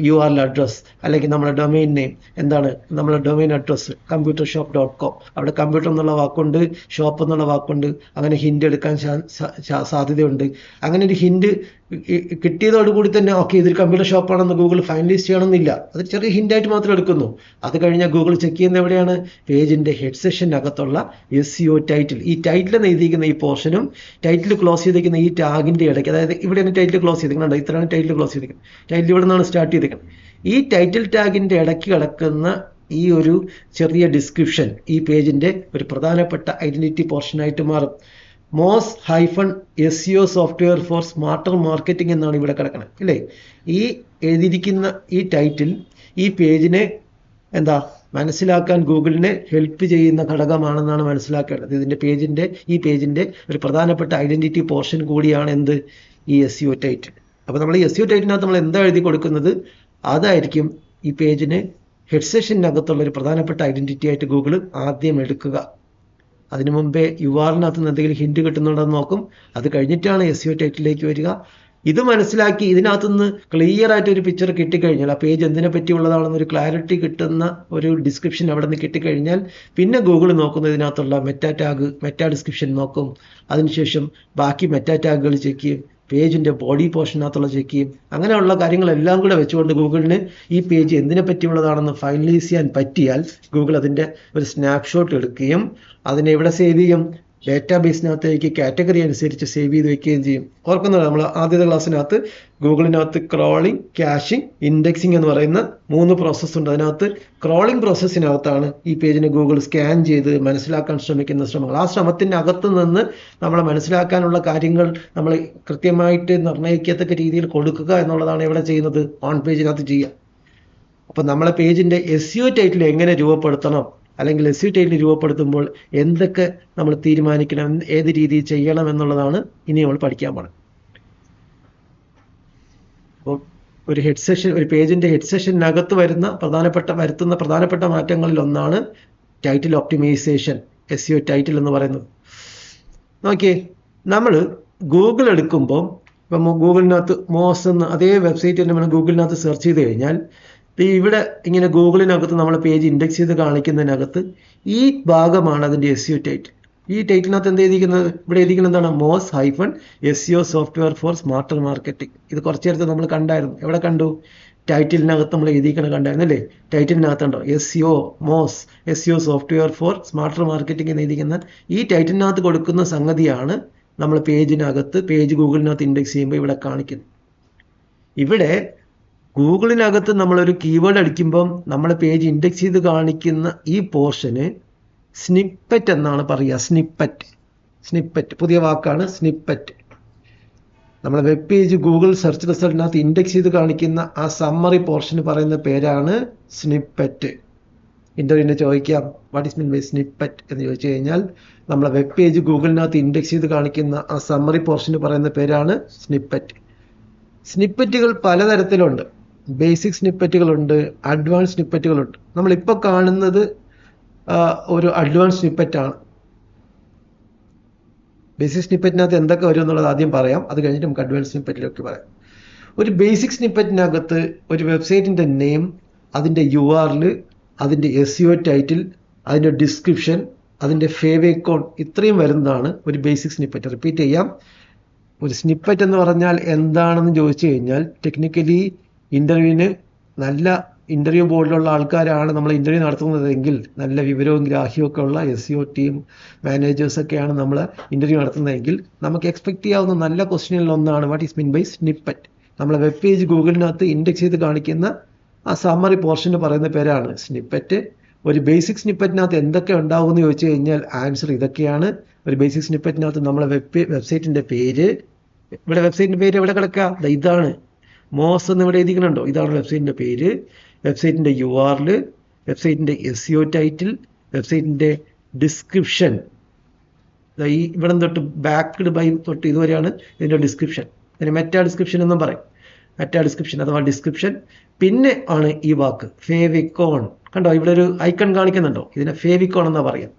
Speaker 1: URL അഡ്രസ്സ് അല്ലെങ്കിൽ നമ്മളെ ഡൊമൈൻ നെയിം എന്താണ്, നമ്മളെ ഡൊമൈൻ അഡ്രസ്സ് computershop.com, അവിടെ കമ്പ്യൂട്ടർ എന്നുള്ള വാക്കുണ്ട്, ഷോപ്പ് എന്നുള്ള വാക്കുണ്ട്, അങ്ങനെ ഹിൻറ്റ് എടുക്കാൻ സാധ്യതയുണ്ട്. അങ്ങനെ ഒരു ഹിൻറ്റ് കിട്ടിയതോടുകൂടി തന്നെ ഓക്കെ ഇതൊരു കമ്പ്യൂട്ടർ ഷോപ്പാണെന്ന് ഗൂഗിൾ ഫൈനലൈസ് ചെയ്യണമെന്നില്ല. അത് ചെറിയ ഹിൻറ്റായിട്ട് മാത്രം എടുക്കുന്നു. അത് കഴിഞ്ഞാൽ ഗൂഗിൾ ചെക്ക് ചെയ്യുന്നത് എവിടെയാണ്? പേജിൻ്റെ ഹെഡ് സെഷനകത്തുള്ള SEO ടൈറ്റിൽ. ഈ ടൈറ്റിൽ എഴുതിയിരിക്കുന്ന ഈ പോർഷനും ടൈറ്റിൽ ക്ലോസ് ചെയ്തിരിക്കുന്ന ഈ ടാഗിൻ്റെ ഇടയ്ക്ക്, അതായത് ഇവിടെയാണ് ടൈറ്റിൽ ക്ലോസ് ചെയ്തിരിക്കുന്നത്, ഇത്രയാണ് ടൈറ്റിൽ ക്ലോസ് ചെയ്തിരിക്കുന്നത്. ടൈറ്റിൽ ഇവിടെ നിന്നാണ് സ്റ്റാർട്ട് ചെയ്തിരിക്കുന്നത്. ഈ ടൈറ്റിൽ ടാഗിൻ്റെ ഇടയ്ക്ക് കിടക്കുന്ന ഈ ഒരു ചെറിയ ഡിസ്ക്രിപ്ഷൻ ഈ പേജിൻ്റെ ഒരു പ്രധാനപ്പെട്ട ഐഡൻറ്റിറ്റി പോർഷനായിട്ട് മാറും. Moz hyphen SEO software for smarter marketing എന്നാണ് ഇവിടെ കിടക്കുന്നത് അല്ലേ. ഈ എഴുതിയിരിക്കുന്ന ഈ ടൈറ്റിൽ ഈ പേജിനെ എന്താ മനസ്സിലാക്കാൻ ഗൂഗിളിനെ ഹെൽപ്പ് ചെയ്യുന്ന ഘടകമാണെന്നാണ് മനസ്സിലാക്കേണ്ടത്. ഈ പേജിൻ്റെ ഒരു പ്രധാനപ്പെട്ട ഐഡൻറ്റിറ്റി പോർഷൻ കൂടിയാണ് എന്ത്, ഈ SEO ടൈറ്റിൽ. അപ്പോൾ നമ്മൾ ഈ SEO ടൈറ്റിനകത്ത് നമ്മൾ എന്താ എഴുതി കൊടുക്കുന്നത് അതായിരിക്കും ഈ പേജിന് ഹെഡ് സെഷനകത്തുള്ള ഒരു പ്രധാനപ്പെട്ട ഐഡൻറ്റിറ്റി ആയിട്ട് ഗൂഗിൾ ആദ്യം എടുക്കുക. അതിനു മുമ്പേ URLനകത്ത് നിന്ന് എന്തെങ്കിലും ഹിൻഡ് കിട്ടുന്നുണ്ടെന്ന് നോക്കും. അത് കഴിഞ്ഞിട്ടാണ് SEO ടൈറ്റിലേക്ക് വരിക. ഇത് മനസ്സിലാക്കി ഇതിനകത്തുനിന്ന് ക്ലിയർ ആയിട്ട് ഒരു പിക്ചർ കിട്ടിക്കഴിഞ്ഞാൽ, ആ പേജ് എന്തിനെ പറ്റിയുള്ളതാണെന്നൊരു ക്ലാരിറ്റി കിട്ടുന്ന ഒരു ഡിസ്ക്രിപ്ഷൻ അവിടെ നിന്ന് കിട്ടിക്കഴിഞ്ഞാൽ പിന്നെ ഗൂഗിൾ നോക്കുന്നത് ഇതിനകത്തുള്ള മെറ്റാ ഡിസ്ക്രിപ്ഷൻ നോക്കും. അതിനുശേഷം ബാക്കി മെറ്റാ ടാഗുകൾ ചെക്ക് ചെയ്യും, പേജിൻ്റെ ബോഡി പോർഷനകത്തുള്ള ചെക്ക് ചെയ്യും. അങ്ങനെയുള്ള കാര്യങ്ങളെല്ലാം കൂടെ വെച്ചുകൊണ്ട് ഗൂഗിളിന് ഈ പേജ് എന്തിനെ പറ്റിയുള്ളതാണെന്ന് ഫൈനലൈസ് ചെയ്യാൻ പറ്റിയാൽ ഗൂഗിൾ അതിൻ്റെ ഒരു സ്നാപ്ഷോട്ട് എടുക്കുകയും അതിനെ ഇവിടെ സേവ് ചെയ്യും. ഡേറ്റാബേസിനകത്തേക്ക് കാറ്റഗറി അനുസരിച്ച് സേവ് ചെയ്ത് വെക്കുകയും ചെയ്യും. ഓർക്കുന്നത് നമ്മൾ ആദ്യത്തെ ക്ലാസ്സിനകത്ത് ഗൂഗിളിനകത്ത് ക്രോളിംഗ്, കാഷിംഗ്, ഇൻഡെക്സിംഗ് എന്ന് പറയുന്ന 3 പ്രോസസ്സ് ഉണ്ട്. അതിനകത്ത് ക്രോളിംഗ് പ്രോസസ്സിനകത്താണ് ഈ പേജിനെ ഗൂഗിൾ സ്കാൻ ചെയ്ത് മനസ്സിലാക്കാൻ ശ്രമിക്കുന്ന ശ്രമങ്ങൾ. ആ ശ്രമത്തിൻ്റെ അകത്ത് നിന്ന് നമ്മൾ മനസ്സിലാക്കാനുള്ള കാര്യങ്ങൾ നമ്മൾ കൃത്യമായിട്ട് നിർണ്ണയിക്കത്തക്ക രീതിയിൽ കൊടുക്കുക എന്നുള്ളതാണ് ഇവിടെ ചെയ്യുന്നത്, ഓൺ പേജിനകത്ത് ചെയ്യുക. അപ്പം നമ്മളെ പേജിൻ്റെ SEO ടൈറ്റിൽ എങ്ങനെ രൂപപ്പെടുത്തണം, അല്ലെങ്കിൽ SEO ടൈറ്റിൽ രൂപപ്പെടുത്തുമ്പോൾ എന്തൊക്കെ നമ്മൾ തീരുമാനിക്കണം, ഏത് രീതിയിൽ ചെയ്യണം എന്നുള്ളതാണ് ഇനി നമ്മൾ പഠിക്കാൻ പോകുന്നത്. അപ്പോൾ ഒരു പേജിൻ്റെ ഹെഡ് സെഷനകത്ത് വരുത്തുന്ന പ്രധാനപ്പെട്ട മാറ്റങ്ങളിൽ ഒന്നാണ് ടൈറ്റിൽ ഒപ്റ്റിമൈസേഷൻ, SEO ടൈറ്റിൽ എന്ന് പറയുന്നത്. നോക്കിയേ, നമ്മൾ ഗൂഗിൾ എടുക്കുമ്പോൾ ഇപ്പം ഗൂഗിളിനകത്ത് മോസ് എന്ന് അതേ വെബ്സൈറ്റ് തന്നെ നമ്മൾ ഗൂഗിളിനകത്ത് സെർച്ച് ചെയ്ത് കഴിഞ്ഞാൽ ഇവിടെ ഇങ്ങനെ ഗൂഗിളിനകത്ത് നമ്മൾ പേജ് ഇൻഡെക്സ് ചെയ്ത് കാണിക്കുന്നതിനകത്ത് ഈ ഭാഗമാണ് അതിൻ്റെ SEO ടൈറ്റിൽ. ഈ ടൈറ്റിലിനകത്ത് എന്ത് എഴുതിയിരിക്കുന്നത്, ഇവിടെ എഴുതിക്കുന്നത് എന്താണ്, Moz hyphen SEO software for smarter marketing. ഇത് കുറച്ച് നേരത്തെ നമ്മൾ കണ്ടായിരുന്നു. എവിടെ കണ്ടു, ടൈറ്റിലിനകത്ത് നമ്മൾ കണ്ടായിരുന്നു അല്ലേ. ടൈറ്റിലിനകത്തുണ്ടോ Moz SEO software for smarter marketing എന്ന് എഴുതിക്കുന്ന ഈ ടൈറ്റിലിനകത്ത് കൊടുക്കുന്ന സംഗതിയാണ് നമ്മൾ പേജ് ഗൂഗിളിനകത്ത് ഇൻഡെക്സ് ചെയ്യുമ്പോൾ ഇവിടെ കാണിക്കുന്നത്. ഇവിടെ ഗൂഗിളിനകത്ത് നമ്മളൊരു കീവേഡ് അടിക്കുമ്പം നമ്മൾ പേജ് ഇൻഡെക്സ് ചെയ്ത് കാണിക്കുന്ന ഈ പോർഷന് സ്നിപ്പറ്റ് എന്നാണ് പറയുക. സ്നിപ്പറ്റ് പുതിയ വാക്കാണ് സ്നിപ്പറ്റ്. നമ്മൾ വെബ് പേജ് ഗൂഗിൾ സെർച്ച് റിസൾട്ടിനകത്ത് ഇൻഡെക്സ് ചെയ്ത് കാണിക്കുന്ന ആ സമ്മറി പോർഷന് പറയുന്ന പേരാണ് സ്നിപ്പറ്റ്. ഇന്റർവ്യൂവിന് ചോദിക്കാം what is mean by snippet എന്ന് ചോദിച്ചു കഴിഞ്ഞാൽ നമ്മളെ വെബ് പേജ് ഗൂഗിളിനകത്ത് ഇൻഡെക്സ് ചെയ്ത് കാണിക്കുന്ന ആ സമ്മറി പോർഷന് പറയുന്ന പേരാണ് സ്നിപ്പറ്റ്. സ്നിപ്പറ്റുകൾ പലതരത്തിലുണ്ട്. ബേസിക് സ്നിപ്പറ്റുകളുണ്ട്, അഡ്വാൻസ് സ്നിപ്പറ്റുകളുണ്ട്. നമ്മളിപ്പോൾ കാണുന്നത് ഒരു അഡ്വാൻസ് സ്നിപ്പറ്റാണ്. ബേസിക് സ്നിപ്പറ്റിനകത്ത് എന്തൊക്കെ വരും എന്നുള്ളത് ആദ്യം പറയാം, അത് കഴിഞ്ഞിട്ട് നമുക്ക് അഡ്വാൻസ് സ്നിപ്പറ്റിലൊക്കെ പറയാം. ഒരു ബേസിക് സ്നിപ്പറ്റിനകത്ത് ഒരു വെബ്സൈറ്റിൻ്റെ നെയിം, അതിൻ്റെ URL, അതിൻ്റെ SEO ടൈറ്റിൽ, അതിൻ്റെ ഡിസ്ക്രിപ്ഷൻ, അതിൻ്റെ ഫേവേക്കോൺ, ഇത്രയും വരുന്നതാണ് ഒരു ബേസിക് സ്നിപ്പറ്റ്. റിപ്പീറ്റ് ചെയ്യാം, ഒരു സ്നിപ്പറ്റ് എന്ന് പറഞ്ഞാൽ എന്താണെന്ന് ചോദിച്ചു കഴിഞ്ഞാൽ ടെക്നിക്കലി നല്ല ഇൻ്റർവ്യൂ ബോർഡിലുള്ള ആൾക്കാരാണ് നമ്മൾ ഇൻ്റർവ്യൂ നടത്തുന്നതെങ്കിൽ, നല്ല വിവരവും ഗ്രാഹ്യവും ഒക്കെ ഉള്ള SEO ടീം മാനേജേഴ്സൊക്കെയാണ് നമ്മൾ ഇൻ്റർവ്യൂ നടത്തുന്നതെങ്കിൽ നമുക്ക് എക്സ്പെക്ട് ചെയ്യാവുന്ന നല്ല ക്വസ്റ്റ്യനിലൊന്നാണ് what is mean by snippet. നമ്മൾ വെബ് പേജ് ഗൂഗിളിനകത്ത് ഇൻഡെക്സ് ചെയ്ത് കാണിക്കുന്ന ആ സമ്മറി പോർഷന് പറയുന്ന പേരാണ് സ്നിപ്പറ്റ്. ഒരു ബേസിക് സ്നിപ്പറ്റിനകത്ത് എന്തൊക്കെ ഉണ്ടാവുമെന്ന് ചോദിച്ചു കഴിഞ്ഞാൽ ആൻസർ ഇതൊക്കെയാണ്. ഒരു ബേസിക് സ്നിപ്പറ്റിനകത്ത് നമ്മളെ വെബ്സൈറ്റിൻ്റെ പേര്, ഇവിടെ വെബ്സൈറ്റിൻ്റെ പേര് എവിടെ കിടക്കുക, ഇതാണ് മോസ് എന്ന് ഇവിടെ എഴുതിക്കണുണ്ടോ, ഇതാണ് വെബ്സൈറ്റിൻ്റെ പേര്. വെബ്സൈറ്റിൻ്റെ URL, വെബ്സൈറ്റിൻ്റെ SEO ടൈറ്റിൽ, വെബ്സൈറ്റിൻ്റെ ഡിസ്ക്രിപ്ഷൻ, ഈ ഇവിടെ തൊട്ട് ബാക്ക്ഡ് ബൈ തൊട്ട് ഇതുവരെയാണ് ഇതിൻ്റെ ഡിസ്ക്രിപ്ഷൻ. ഇതിന് മെറ്റാ ഡിസ്ക്രിപ്ഷൻ എന്നും പറയും. മെറ്റാ ഡിസ്ക്രിപ്ഷൻ അഥവാ ഡിസ്ക്രിപ്ഷൻ. പിന്നെ ആണ് ഈ വാക്ക് ഫേവിക്കോൺ. കണ്ടോ, ഇവിടെ ഒരു ഐക്കൺ കാണിക്കുന്നുണ്ടോ, ഇതിനെ ഫേവിക്കോൺ എന്നാ പറയാം.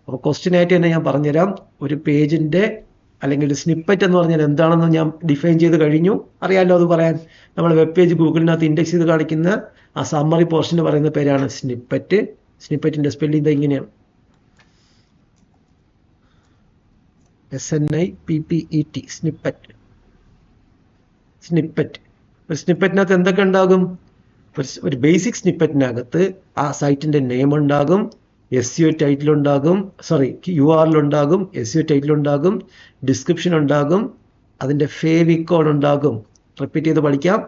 Speaker 1: അപ്പോൾ ക്വസ്റ്റ്യൻ ആയിട്ട് തന്നെ ഞാൻ പറഞ്ഞുതരാം. ഒരു പേജിൻ്റെ അല്ലെങ്കിൽ ഒരു സ്നിപ്പറ്റ് എന്ന് പറഞ്ഞാൽ എന്താണെന്ന് ഞാൻ ഡിഫൈൻ ചെയ്ത് കഴിഞ്ഞു, അറിയാമല്ലോ അത് പറയാൻ. നമ്മൾ വെബ് പേജ് ഗൂഗിളിനകത്ത് ഇൻഡെക്സ് ചെയ്ത് കാണിക്കുന്ന ആ സമ്മറി പോർഷന് പറയുന്ന പേരാണ് സ്നിപ്പറ്റ്. സ്നിപ്പറ്റിൻ്റെ സ്പെല്ലിംഗ് ഇങ്ങനെയാണ്, SNIPPET, സ്നിപ്പറ്റ്. ഒരു സ്നിപ്പറ്റിനകത്ത് എന്തൊക്കെ ഉണ്ടാകും, ഒരു ബേസിക് സ്നിപ്പറ്റിനകത്ത് ആ സൈറ്റിൻ്റെ നെയിം ഉണ്ടാകും, SEO ടൈറ്റിൽ ഉണ്ടാകും, URL ഉണ്ടാകും, SEO ടൈറ്റിൽ ഉണ്ടാകും, ഡിസ്ക്രിപ്ഷൻ ഉണ്ടാകും, അതിൻ്റെ ഫേവിക്കോൺ ഉണ്ടാകും. റിപ്പീറ്റ് ചെയ്ത് പഠിക്കാം.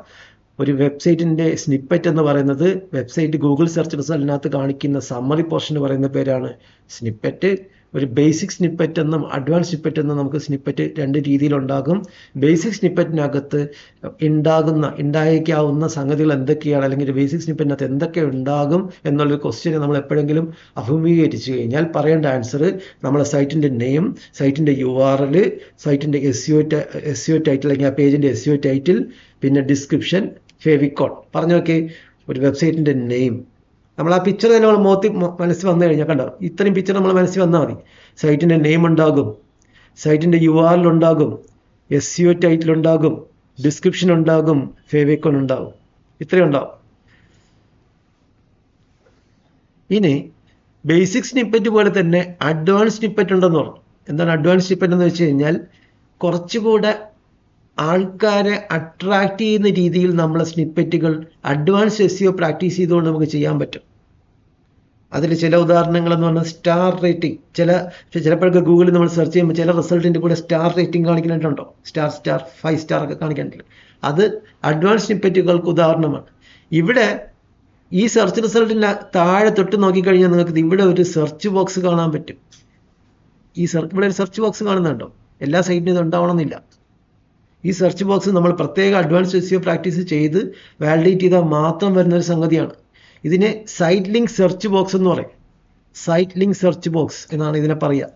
Speaker 1: ഒരു വെബ്സൈറ്റിൻ്റെ സ്നിപ്പറ്റ് എന്ന് പറയുന്നത് വെബ്സൈറ്റ് ഗൂഗിൾ സെർച്ച് റിസൾട്ടിനകത്ത് കാണിക്കുന്ന സമ്മറി പോർഷൻ പറയുന്ന പേരാണ് സ്നിപ്പറ്റ്. ഒരു ബേസിക് സ്നിപ്പറ്റ് എന്നും അഡ്വാൻസ് സ്നിപ്പറ്റ് എന്നും നമുക്ക് സ്നിപ്പറ്റ് രണ്ട് രീതിയിലുണ്ടാകും. ബേസിക് സ്നിപ്പറ്റിനകത്ത് ഉണ്ടായേക്കാവുന്ന സംഗതികൾ എന്തൊക്കെയാണ്, അല്ലെങ്കിൽ ബേസിക് സ്നിപ്പറ്റിനകത്ത് എന്തൊക്കെ ഉണ്ടാകും എന്നുള്ളൊരു ക്വസ്റ്റ്യനെ നമ്മൾ എപ്പോഴെങ്കിലും അഭിമുഖീകരിച്ചു കഴിഞ്ഞാൽ പറയേണ്ട ആൻസർ നമ്മളെ സൈറ്റിൻ്റെ നെയിം, സൈറ്റിൻ്റെ URL, സൈറ്റിൻ്റെ SEO ടൈറ്റിൽ അല്ലെങ്കിൽ ആ പേജിൻ്റെ SEO ടൈറ്റിൽ, പിന്നെ ഡിസ്ക്രിപ്ഷൻ, ഫേവിക്കോൺ. പറഞ്ഞു നോക്കി, ഒരു വെബ്സൈറ്റിൻ്റെ നെയിം നമ്മൾ ആ പിക്ചർ തന്നെ നമ്മൾ മനസ്സിൽ വന്നു കഴിഞ്ഞാൽ കണ്ടോ, ഇത്രയും പിക്ചർ നമ്മൾ മനസ്സിൽ വന്നാൽ മതി. സൈറ്റിൻ്റെ നെയിം ഉണ്ടാകും, സൈറ്റിൻ്റെ URL ഉണ്ടാകും, SEO ടൈറ്റിൽ ഉണ്ടാകും, ഡിസ്ക്രിപ്ഷൻ ഉണ്ടാകും, ഫേവിക്കോൺ ഉണ്ടാകും. ഇത്രയും ഉണ്ടാകും. ഇനി ബേസിക് സ്നിപ്പറ്റ് പോലെ തന്നെ അഡ്വാൻസ് സ്നിപ്പറ്റ് ഉണ്ടെന്ന് പറഞ്ഞു. എന്താണ് അഡ്വാൻസ് സ്നിപ്പറ്റ് എന്ന് വെച്ച് കഴിഞ്ഞാൽ കുറച്ചുകൂടെ ആൾക്കാരെ അട്രാക്റ്റ് ചെയ്യുന്ന രീതിയിൽ നമ്മളെ സ്നിപ്പറ്റുകൾ അഡ്വാൻസ് SEO പ്രാക്ടീസ് ചെയ്തുകൊണ്ട് നമുക്ക് ചെയ്യാൻ പറ്റും. അതിൽ ചില ഉദാഹരണങ്ങൾ എന്ന് പറഞ്ഞാൽ സ്റ്റാർ റേറ്റിംഗ്. ചിലപ്പോഴൊക്കെ ഗൂഗിളിൽ നമ്മൾ സെർച്ച് ചെയ്യുമ്പോൾ ചില റിസൾട്ടിൻ്റെ കൂടെ സ്റ്റാർ റേറ്റിംഗ് കാണിക്കുന്നുണ്ടോ, സ്റ്റാർ 5 സ്റ്റാർ ഒക്കെ കാണിക്കുന്നുണ്ട്. അത് അഡ്വാൻസ് സ്നിപ്പറ്റുകൾക്ക് ഉദാഹരണമാണ്. ഇവിടെ ഈ സെർച്ച് റിസൾട്ടിന് താഴെ തൊട്ട് നോക്കിക്കഴിഞ്ഞാൽ നിങ്ങൾക്ക് ഇവിടെ ഒരു സെർച്ച് ബോക്സ് കാണാൻ പറ്റും. ഇവിടെ ഒരു സെർച്ച് ബോക്സ് കാണുന്നുണ്ടോ? എല്ലാ സൈറ്റിനും ഇത് ഉണ്ടാവണമെന്നില്ല. ഈ സെർച്ച് ബോക്സ് നമ്മൾ പ്രത്യേക അഡ്വാൻസ് SEO പ്രാക്ടീസ് ചെയ്ത് വാലിഡേറ്റ് ചെയ്താൽ മാത്രം വരുന്ന ഒരു സംഗതിയാണ്. ഇതിനെ സൈറ്റ് ലിങ്ക് സെർച്ച് ബോക്സ് എന്ന് പറയും. സൈറ്റ് ലിങ്ക് സെർച്ച് ബോക്സ് എന്നാണ് ഇതിനെ പറയുക.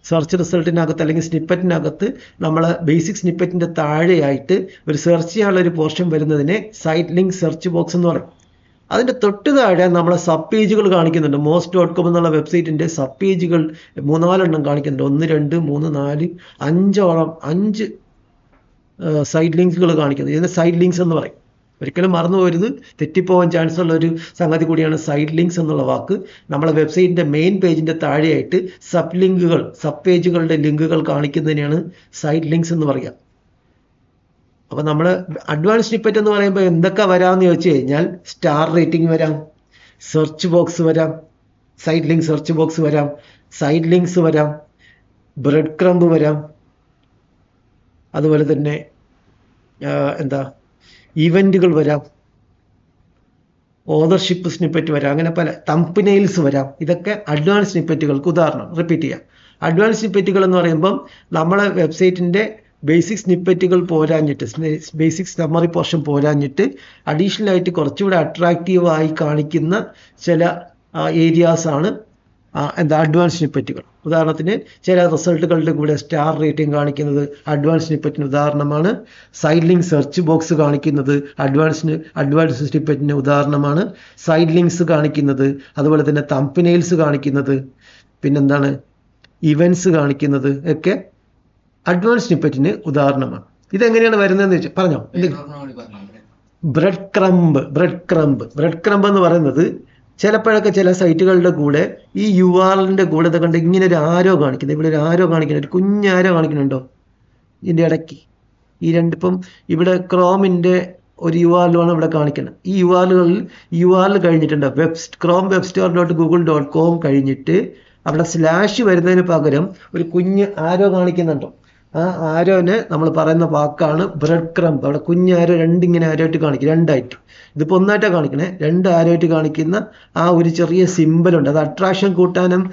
Speaker 1: സെർച്ച് റിസൾട്ടിനകത്ത് അല്ലെങ്കിൽ സ്നിപ്പറ്റിനകത്ത് നമ്മൾ ബേസിക് സ്നിപ്പറ്റിൻ്റെ താഴെയായിട്ട് ഒരു സെർച്ച് ചെയ്യാനുള്ള ഒരു പോർഷൻ വരുന്നതിനെ സൈറ്റ് ലിങ്ക് സെർച്ച് ബോക്സ് എന്ന് പറയും. അതിൻ്റെ തൊട്ട് താഴെ നമ്മളെ സബ് പേജുകൾ കാണിക്കുന്നുണ്ട്. moz.com എന്നുള്ള വെബ്സൈറ്റിൻ്റെ സബ് പേജുകൾ 3-4 എണ്ണം കാണിക്കുന്നുണ്ട്. 1, 2, 3, 4, 5 സൈഡ് ലിങ്കുകൾ കാണിക്കുന്നത്. ഇതിനെ സൈഡ് ലിങ്ക്സ് എന്ന് പറയും. ഒരിക്കലും മറന്നു പോരുത്, തെറ്റിപ്പോവാൻ ചാൻസ് ഉള്ള ഒരു സംഗതി കൂടിയാണ് സൈഡ് ലിങ്ക്സ് എന്നുള്ള വാക്ക്. നമ്മളെ വെബ്സൈറ്റിൻ്റെ മെയിൻ പേജിൻ്റെ താഴെയായിട്ട് സബ് പേജുകളുടെ ലിങ്കുകൾ കാണിക്കുന്നതിനെയാണ് സൈഡ് ലിങ്ക്സ് എന്ന് പറയുക. അപ്പോൾ നമ്മൾ അഡ്വാൻസ് സ്നിപ്പറ്റ് എന്ന് പറയുമ്പോൾ എന്തൊക്കെ വരാമെന്ന് ചോദിച്ചു കഴിഞ്ഞാൽ സ്റ്റാർ റേറ്റിംഗ് വരാം, സെർച്ച് ബോക്സ് വരാം, സൈഡ് ലിങ്ക് സെർച്ച് ബോക്സ് വരാം, സൈഡ് ലിങ്ക്സ് വരാം, ബ്രെഡ് ക്രംബ് വരാം, അതുപോലെ തന്നെ ഇവൻറ്റുകൾ വരാം, ഓതർഷിപ്പ് സ്നിപ്പറ്റ് വരാം, അങ്ങനെ പല തംബ്നെയിൽസ് വരാം. ഇതൊക്കെ അഡ്വാൻസ് സ്നിപ്പറ്റുകൾക്ക് ഉദാഹരണം. റിപ്പീറ്റ് ചെയ്യാം. അഡ്വാൻസ് സ്നിപ്പറ്റുകൾ എന്ന് പറയുമ്പം നമ്മളെ വെബ്സൈറ്റിൻ്റെ ബേസിക് സ്നിപ്പറ്റുകൾ പോരാഞ്ഞിട്ട്, ബേസിക് സമ്മറി പോർഷൻ പോരാഞ്ഞിട്ട് അഡീഷണൽ ആയിട്ട് കുറച്ചുകൂടെ അട്രാക്റ്റീവായി കാണിക്കുന്ന ചില ഏരിയാസാണ് അഡ്വാൻസ് സ്നിപ്പറ്റുകൾ. ഉദാഹരണത്തിന് ചില റിസൾട്ടുകളുടെ കൂടെ സ്റ്റാർ റേറ്റിംഗ് കാണിക്കുന്നത് അഡ്വാൻസ് സ്നിപ്പറ്റിന് ഉദാഹരണമാണ്. സൈഡ് ലിങ്ക് സെർച്ച് ബോക്സ് കാണിക്കുന്നത് അഡ്വാൻസ് സ്നിപ്പറ്റിന് ഉദാഹരണമാണ്. സൈഡ് ലിങ്ക്സ് കാണിക്കുന്നത്, അതുപോലെ തന്നെ തംബ്നെയിൽസ് കാണിക്കുന്നത്, പിന്നെന്താണ് ഇവൻറ്റ്സ് കാണിക്കുന്നത് ഒക്കെ അഡ്വാൻസ് സ്നിപ്പറ്റിന് ഉദാഹരണമാണ്. ഇതെങ്ങനെയാണ് വരുന്നതെന്ന് വെച്ചാൽ പറഞ്ഞോ. ബ്രെഡ് ക്രംബ് എന്ന് പറയുന്നത് ചിലപ്പോഴൊക്കെ ചില സൈറ്റുകളുടെ കൂടെ ഈ URLൻ്റെ കൂടെ കണ്ട് ഇങ്ങനെ ഒരു ആരോ കാണിക്കുന്നത്, ഇവിടെ ഒരു ആരോ കാണിക്കുന്നുണ്ട്, ഒരു കുഞ്ഞാരോ കാണിക്കുന്നുണ്ടോ ഇതിൻ്റെ ഇടയ്ക്ക്. ഈ ഇപ്പം ഇവിടെ ക്രോമിൻ്റെ ഒരു URL ആണ് ഇവിടെ കാണിക്കുന്നത്. ഈ URL കഴിഞ്ഞിട്ടുണ്ട് chrome.webstore.google.com കഴിഞ്ഞിട്ട് അവിടെ സ്ലാഷ് വരുന്നതിന് പകരം ഒരു കുഞ്ഞ് ആരോ കാണിക്കുന്നുണ്ടോ? ആ ആരോനെ നമ്മൾ പറയുന്ന വാക്കാണ് ബ്രെഡ് ക്രംബ്. അവിടെ കുഞ്ഞാരോ ഇങ്ങനെ ആരോയിട്ട് കാണിക്കും, രണ്ടായിട്ട്. ഇതിപ്പോൾ ഒന്നായിട്ടാണ് കാണിക്കണേ. 2 ആരോയിട്ട് കാണിക്കുന്ന ആ ഒരു ചെറിയ സിമ്പലുണ്ട്. അത് അട്രാക്ഷൻ കൂട്ടാനും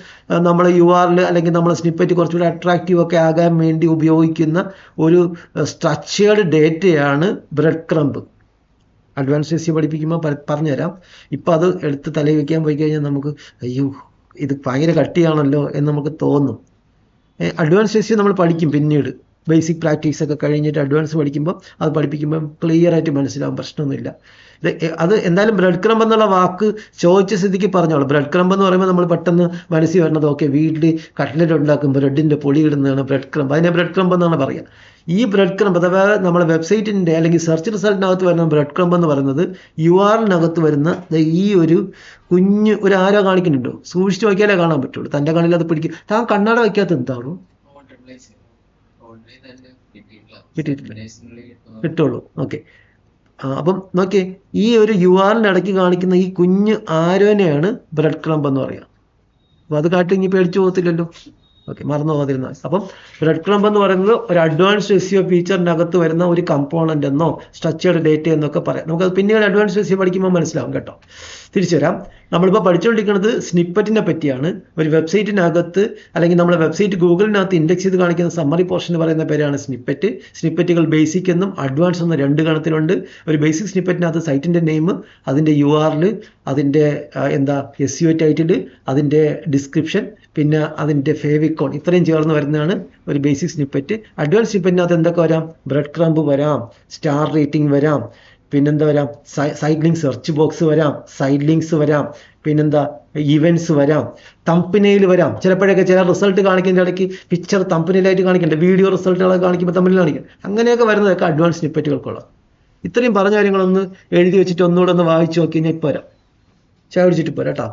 Speaker 1: നമ്മളെ URL അല്ലെങ്കിൽ നമ്മളെ സ്നിപ്പറ്റ് കുറച്ചുകൂടി അട്രാക്റ്റീവ് ഒക്കെ ആകാൻ വേണ്ടി ഉപയോഗിക്കുന്ന ഒരു സ്ട്രക്ചേർഡ് ഡേറ്റയാണ് ബ്രെഡ് ക്രംബ്. അഡ്വാൻസ് SEO പഠിപ്പിക്കുമ്പോൾ പറഞ്ഞുതരാം. ഇപ്പം അത് എടുത്ത് തലയിൽ വയ്ക്കാൻ പോയി കഴിഞ്ഞാൽ നമുക്ക് അയ്യോ ഇത് ഭയങ്കര കട്ടിയാണല്ലോ എന്ന് നമുക്ക് തോന്നും. അഡ്വാൻസ് SEO നമ്മൾ പഠിക്കും പിന്നീട്. ബേസിക് പ്രാക്ടീസ് ഒക്കെ കഴിഞ്ഞിട്ട് അഡ്വാൻസ് പഠിക്കുമ്പോൾ അത് പഠിപ്പിക്കുമ്പോൾ ക്ലിയർ ആയിട്ട് മനസ്സിലാവും, പ്രശ്നമൊന്നുമില്ല. അത് എന്തായാലും ബ്രെഡ് ക്രംബ് എന്നുള്ള വാക്ക് ചോദിച്ച സ്ഥിതിക്ക് പറഞ്ഞോളൂ. ബ്രെഡ് ക്രംബ് എന്ന് പറയുമ്പോൾ നമ്മൾ പെട്ടെന്ന് മനസ്സിൽ വരുന്നത് ഓക്കെ വീട്ടിൽ കട്ട്ലറ്റ് ഉണ്ടാക്കും ബ്രെഡിൻ്റെ പൊടി ഇടുന്നതാണ് ബ്രെഡ് ക്രംബ്. അതിനെ ബ്രെഡ് ക്രംബ് എന്നാണ് പറയുക. ഈ ബ്രെഡ് ക്രംബ് അഥവാ നമ്മുടെ വെബ്സൈറ്റിൻ്റെ അല്ലെങ്കിൽ സെർച്ച് റിസൾട്ടിനകത്ത് വരുന്ന ബ്രെഡ് ക്രംബ് എന്ന് പറയുന്നത് URLനകത്ത് വരുന്ന ഈ ഒരു കുഞ്ഞ് ഒരു ആരോ കാണിക്കുന്നുണ്ടോ? സൂക്ഷിച്ച് നോക്കിയാലേ കാണാൻ പറ്റുള്ളൂ. തൻ്റെ കണ്ണിൽ അത് പിടിക്കും. താൻ കണ്ണട വയ്ക്കാത്ത എന്താണോ കിട്ടുള്ളൂ. ഓക്കെ, അപ്പം നോക്കിയേ ഈ ഒരു URLൻ്റെ ഇടയ്ക്ക് കാണിക്കുന്ന ഈ കുഞ്ഞ് ആരോനെയാണ് ബ്രെഡ് ക്രംബ് എന്ന് പറയുക. അപ്പോൾ അത് കാട്ടി ഇനി പേടിച്ചു പോകത്തില്ലല്ലോ. ഓക്കെ, മറന്നു പോകാതിരുന്ന. അപ്പം ബ്രെഡ് ക്രംബ് എന്ന് പറയുന്നത് ഒരു അഡ്വാൻസ്ഡ് എസ് ഫീച്ചറിനകത്ത് വരുന്ന ഒരു കമ്പോണന്റ് എന്നോ സ്ട്രക്ചേർഡ് ഡേറ്റ എന്നൊക്കെ പറയാം. നമുക്കത് പിന്നീട് അഡ്വാൻസ്ഡ് എസ് പഠിക്കുമ്പോൾ മനസ്സിലാവും കേട്ടോ. തിരിച്ചു വരാം. നമ്മളിപ്പോൾ പഠിച്ചുകൊണ്ടിരിക്കുന്നത് സ്നിപ്പറ്റിനെ പറ്റിയാണ്. ഒരു വെബ്സൈറ്റിനകത്ത് അല്ലെങ്കിൽ നമ്മുടെ വെബ്സൈറ്റ് ഗൂഗിളിനകത്ത് ഇൻഡെക്സ് ചെയ്ത് കാണിക്കുന്ന സമ്മറി പോർഷൻ പറയുന്ന പേരാണ് സ്നിപ്പറ്റ്. സ്നിപ്പറ്റുകൾ ബേസിക് എന്നും അഡ്വാൻസ് എന്നും 2 ഗണത്തിലുണ്ട്. ഒരു ബേസിക് സ്നിപ്പറ്റിനകത്ത് സൈറ്റിൻ്റെ നെയിം, അതിൻ്റെ URL, അതിൻ്റെ SEO ടൈറ്റിൽ, അതിൻ്റെ ഡിസ്ക്രിപ്ഷൻ, പിന്നെ അതിൻ്റെ ഫേവിക്കോൺ, ഇത്രയും ചേർന്ന് വരുന്നതാണ് ഒരു ബേസിക് സ്നിപ്പറ്റ്. അഡ്വാൻസ് സ്നിപ്പറ്റിനകത്ത് എന്തൊക്കെ വരാം? ബ്രെഡ് ക്രംബ് വരാം, സ്റ്റാർ റേറ്റിംഗ് വരാം, പിന്നെന്താ വരാം? സൈഡ് ലിങ്ക് സെർച്ച് ബോക്സ് വരാം, സൈഡ് ലിങ്ക്സ് വരാം, പിന്നെന്താ ഇവൻറ്റ്സ് വരാം, തമ്പനെയിൽ വരാം. ചിലപ്പോഴൊക്കെ ചില റിസൾട്ട് കാണിക്കുന്ന ഇടയ്ക്ക് പിക്ചർ തമ്പനെയിലായിട്ട് കാണിക്കണ്ട, വീഡിയോ റിസൾട്ടുകളൊക്കെ കാണിക്കുമ്പോൾ തമ്മിൽ കാണിക്കും. അങ്ങനെയൊക്കെ വരുന്നതൊക്കെ അഡ്വാൻസ് സ്നിപ്പറ്റുകൾക്കുള്ള. ഇത്രയും പറഞ്ഞ കാര്യങ്ങളൊന്ന് എഴുതി വെച്ചിട്ട് ഒന്നുകൂടെ ഒന്ന് വായിച്ചു നോക്കി. ഞാൻ ഇപ്പോൾ വരാം, ചായ കുടിച്ചിട്ട് പോരാ കേട്ടോ.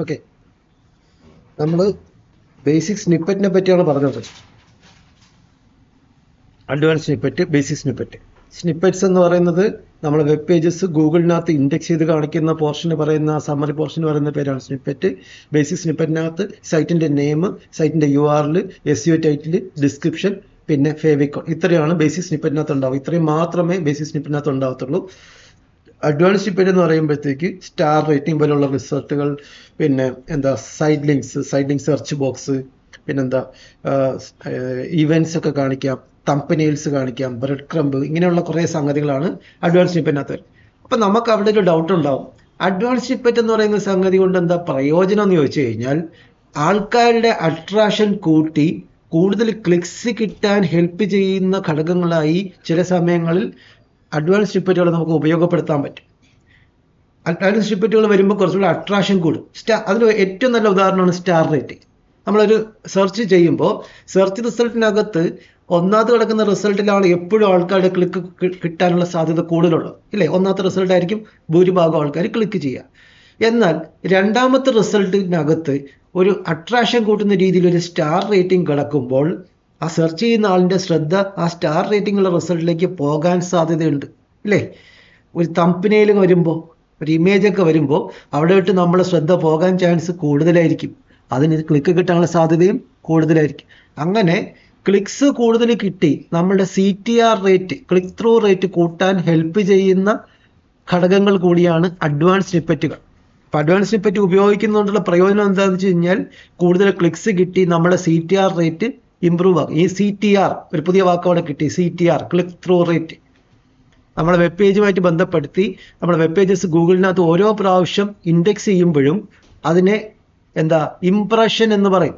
Speaker 1: ഓക്കെ, നമ്മൾ ബേസിക് സ്നിപ്പറ്റിനെ പറ്റിയാണ് പറഞ്ഞത്. Advance snippet, basic snippet. Snippets എന്ന് പറയുന്നത് നമ്മൾ വെബ് പേജസ് ഗൂഗിളിനകത്ത് ഇൻഡെക്സ് ചെയ്ത് കാണിക്കുന്ന പോർഷന് പറയുന്ന, സമ്മറി പോർഷന് പറയുന്ന പേരാണ് സ്നിപ്പറ്റ്. ബേസിക് സ്നിപ്പറ്റിനകത്ത് സൈറ്റിന്റെ നെയിം, സൈറ്റിന്റെ URL, SEO ടൈറ്റിൽ, ഡിസ്ക്രിപ്ഷൻ, പിന്നെ ഫേവിക്കോൺ, ഇത്രയാണ് ബേസിക് സ്നിപ്പറ്റിനകത്ത് ഉണ്ടാവും. ഇത്രയും മാത്രമേ ബേസിക് സ്നിപ്പറ്റിനകത്ത് ഉണ്ടാകത്തുള്ളൂ. അഡ്വാൻസ് സ്നിപ്പറ്റ് എന്ന് പറയുമ്പോഴത്തേക്ക് സ്റ്റാർ റേറ്റിംഗ് പോലുള്ള റിസൾട്ടുകൾ, പിന്നെ എന്താ സൈഡ് ലിങ്ക്സ് സെർച്ച് ബോക്സ്, പിന്നെന്താ ഇവന്റ്സ് ഒക്കെ കാണിക്കാം, തമ്പനെയിൽസ് കാണിക്കാം, ബ്രെഡ് ക്രംബ്, ഇങ്ങനെയുള്ള കുറേ സംഗതികളാണ് അഡ്വാൻസ് സ്നിപ്പറ്റിനകത്ത്. അപ്പം നമുക്ക് അവിടെ ഒരു ഡൗട്ട് ഉണ്ടാവും, അഡ്വാൻസ് സ്നിപ്പറ്റ് എന്ന് പറയുന്ന സംഗതി കൊണ്ട് എന്താ പ്രയോജനം എന്ന് ചോദിച്ചു കഴിഞ്ഞാൽ, ആൾക്കാരുടെ അട്രാക്ഷൻ കൂട്ടി കൂടുതൽ ക്ലിക്സ് കിട്ടാൻ ഹെൽപ്പ് ചെയ്യുന്ന ഘടകങ്ങളായി ചില സമയങ്ങളിൽ അഡ്വാൻസ് സ്നിപ്പറ്റുകൾ നമുക്ക് ഉപയോഗപ്പെടുത്താൻ പറ്റും. അഡ്വാൻസ് സ്നിപ്പറ്റുകൾ വരുമ്പോൾ കുറച്ചുകൂടി അട്രാക്ഷൻ കൂടും. അതിൽ ഏറ്റവും നല്ല ഉദാഹരണമാണ് സ്റ്റാർ റേറ്റിംഗ്. നമ്മളൊരു സെർച്ച് ചെയ്യുമ്പോൾ സെർച്ച് റിസൾട്ടിനകത്ത് ഒന്നാമത് കിടക്കുന്ന റിസൾട്ടിലാണ് എപ്പോഴും ആൾക്കാരുടെ ക്ലിക്ക് കിട്ടാനുള്ള സാധ്യത കൂടുതലുള്ളത്, ഇല്ലേ? ഒന്നാമത്തെ റിസൾട്ടായിരിക്കും ഭൂരിഭാഗം ആൾക്കാർ ക്ലിക്ക് ചെയ്യുക. എന്നാൽ രണ്ടാമത്തെ റിസൾട്ടിനകത്ത് ഒരു അട്രാക്ഷൻ കൂട്ടുന്ന രീതിയിൽ ഒരു സ്റ്റാർ റേറ്റിംഗ് കിടക്കുമ്പോൾ ആ സെർച്ച് ചെയ്യുന്ന ആളിൻ്റെ ശ്രദ്ധ ആ സ്റ്റാർ റേറ്റിംഗ് ഉള്ള റിസൾട്ടിലേക്ക് പോകാൻ സാധ്യതയുണ്ട്, ഇല്ലേ? ഒരു തമ്പനെയിൽ വരുമ്പോൾ, ഒരു ഇമേജ് ഒക്കെ വരുമ്പോൾ അവിടെ വിട്ട് നമ്മുടെ ശ്രദ്ധ പോകാൻ ചാൻസ് കൂടുതലായിരിക്കും. അതിന് ക്ലിക്ക് കിട്ടാനുള്ള സാധ്യതയും കൂടുതലായിരിക്കും. അങ്ങനെ ക്ലിക്സ് കൂടുതൽ കിട്ടി നമ്മളുടെ CTR rate, click through rate കൂട്ടാൻ ഹെൽപ്പ് ചെയ്യുന്ന ഘടകങ്ങൾ കൂടിയാണ് അഡ്വാൻസ് സ്നിപ്പറ്റുകൾ. അപ്പം അഡ്വാൻസ് സ്നിപ്പറ്റ് ഉപയോഗിക്കുന്നതുകൊണ്ടുള്ള പ്രയോജനം എന്താണെന്ന് വെച്ച് കഴിഞ്ഞാൽ, കൂടുതൽ ക്ലിക്സ് കിട്ടി നമ്മുടെ CTR റേറ്റ് ഇമ്പ്രൂവ് ആകും. ഈ CTR ഒരു പുതിയ വാക്കോടെ കിട്ടി, CTR, ക്ലിക്ക് ത്രൂ റേറ്റ്. നമ്മളെ വെബ് പേജുമായിട്ട് ബന്ധപ്പെടുത്തി നമ്മുടെ വെബ് പേജസ് ഗൂഗിളിനകത്ത് ഓരോ പ്രാവശ്യം ഇൻഡെക്സ് ചെയ്യുമ്പോഴും അതിനെ എന്താ ഇംപ്രഷൻ എന്ന് പറയും.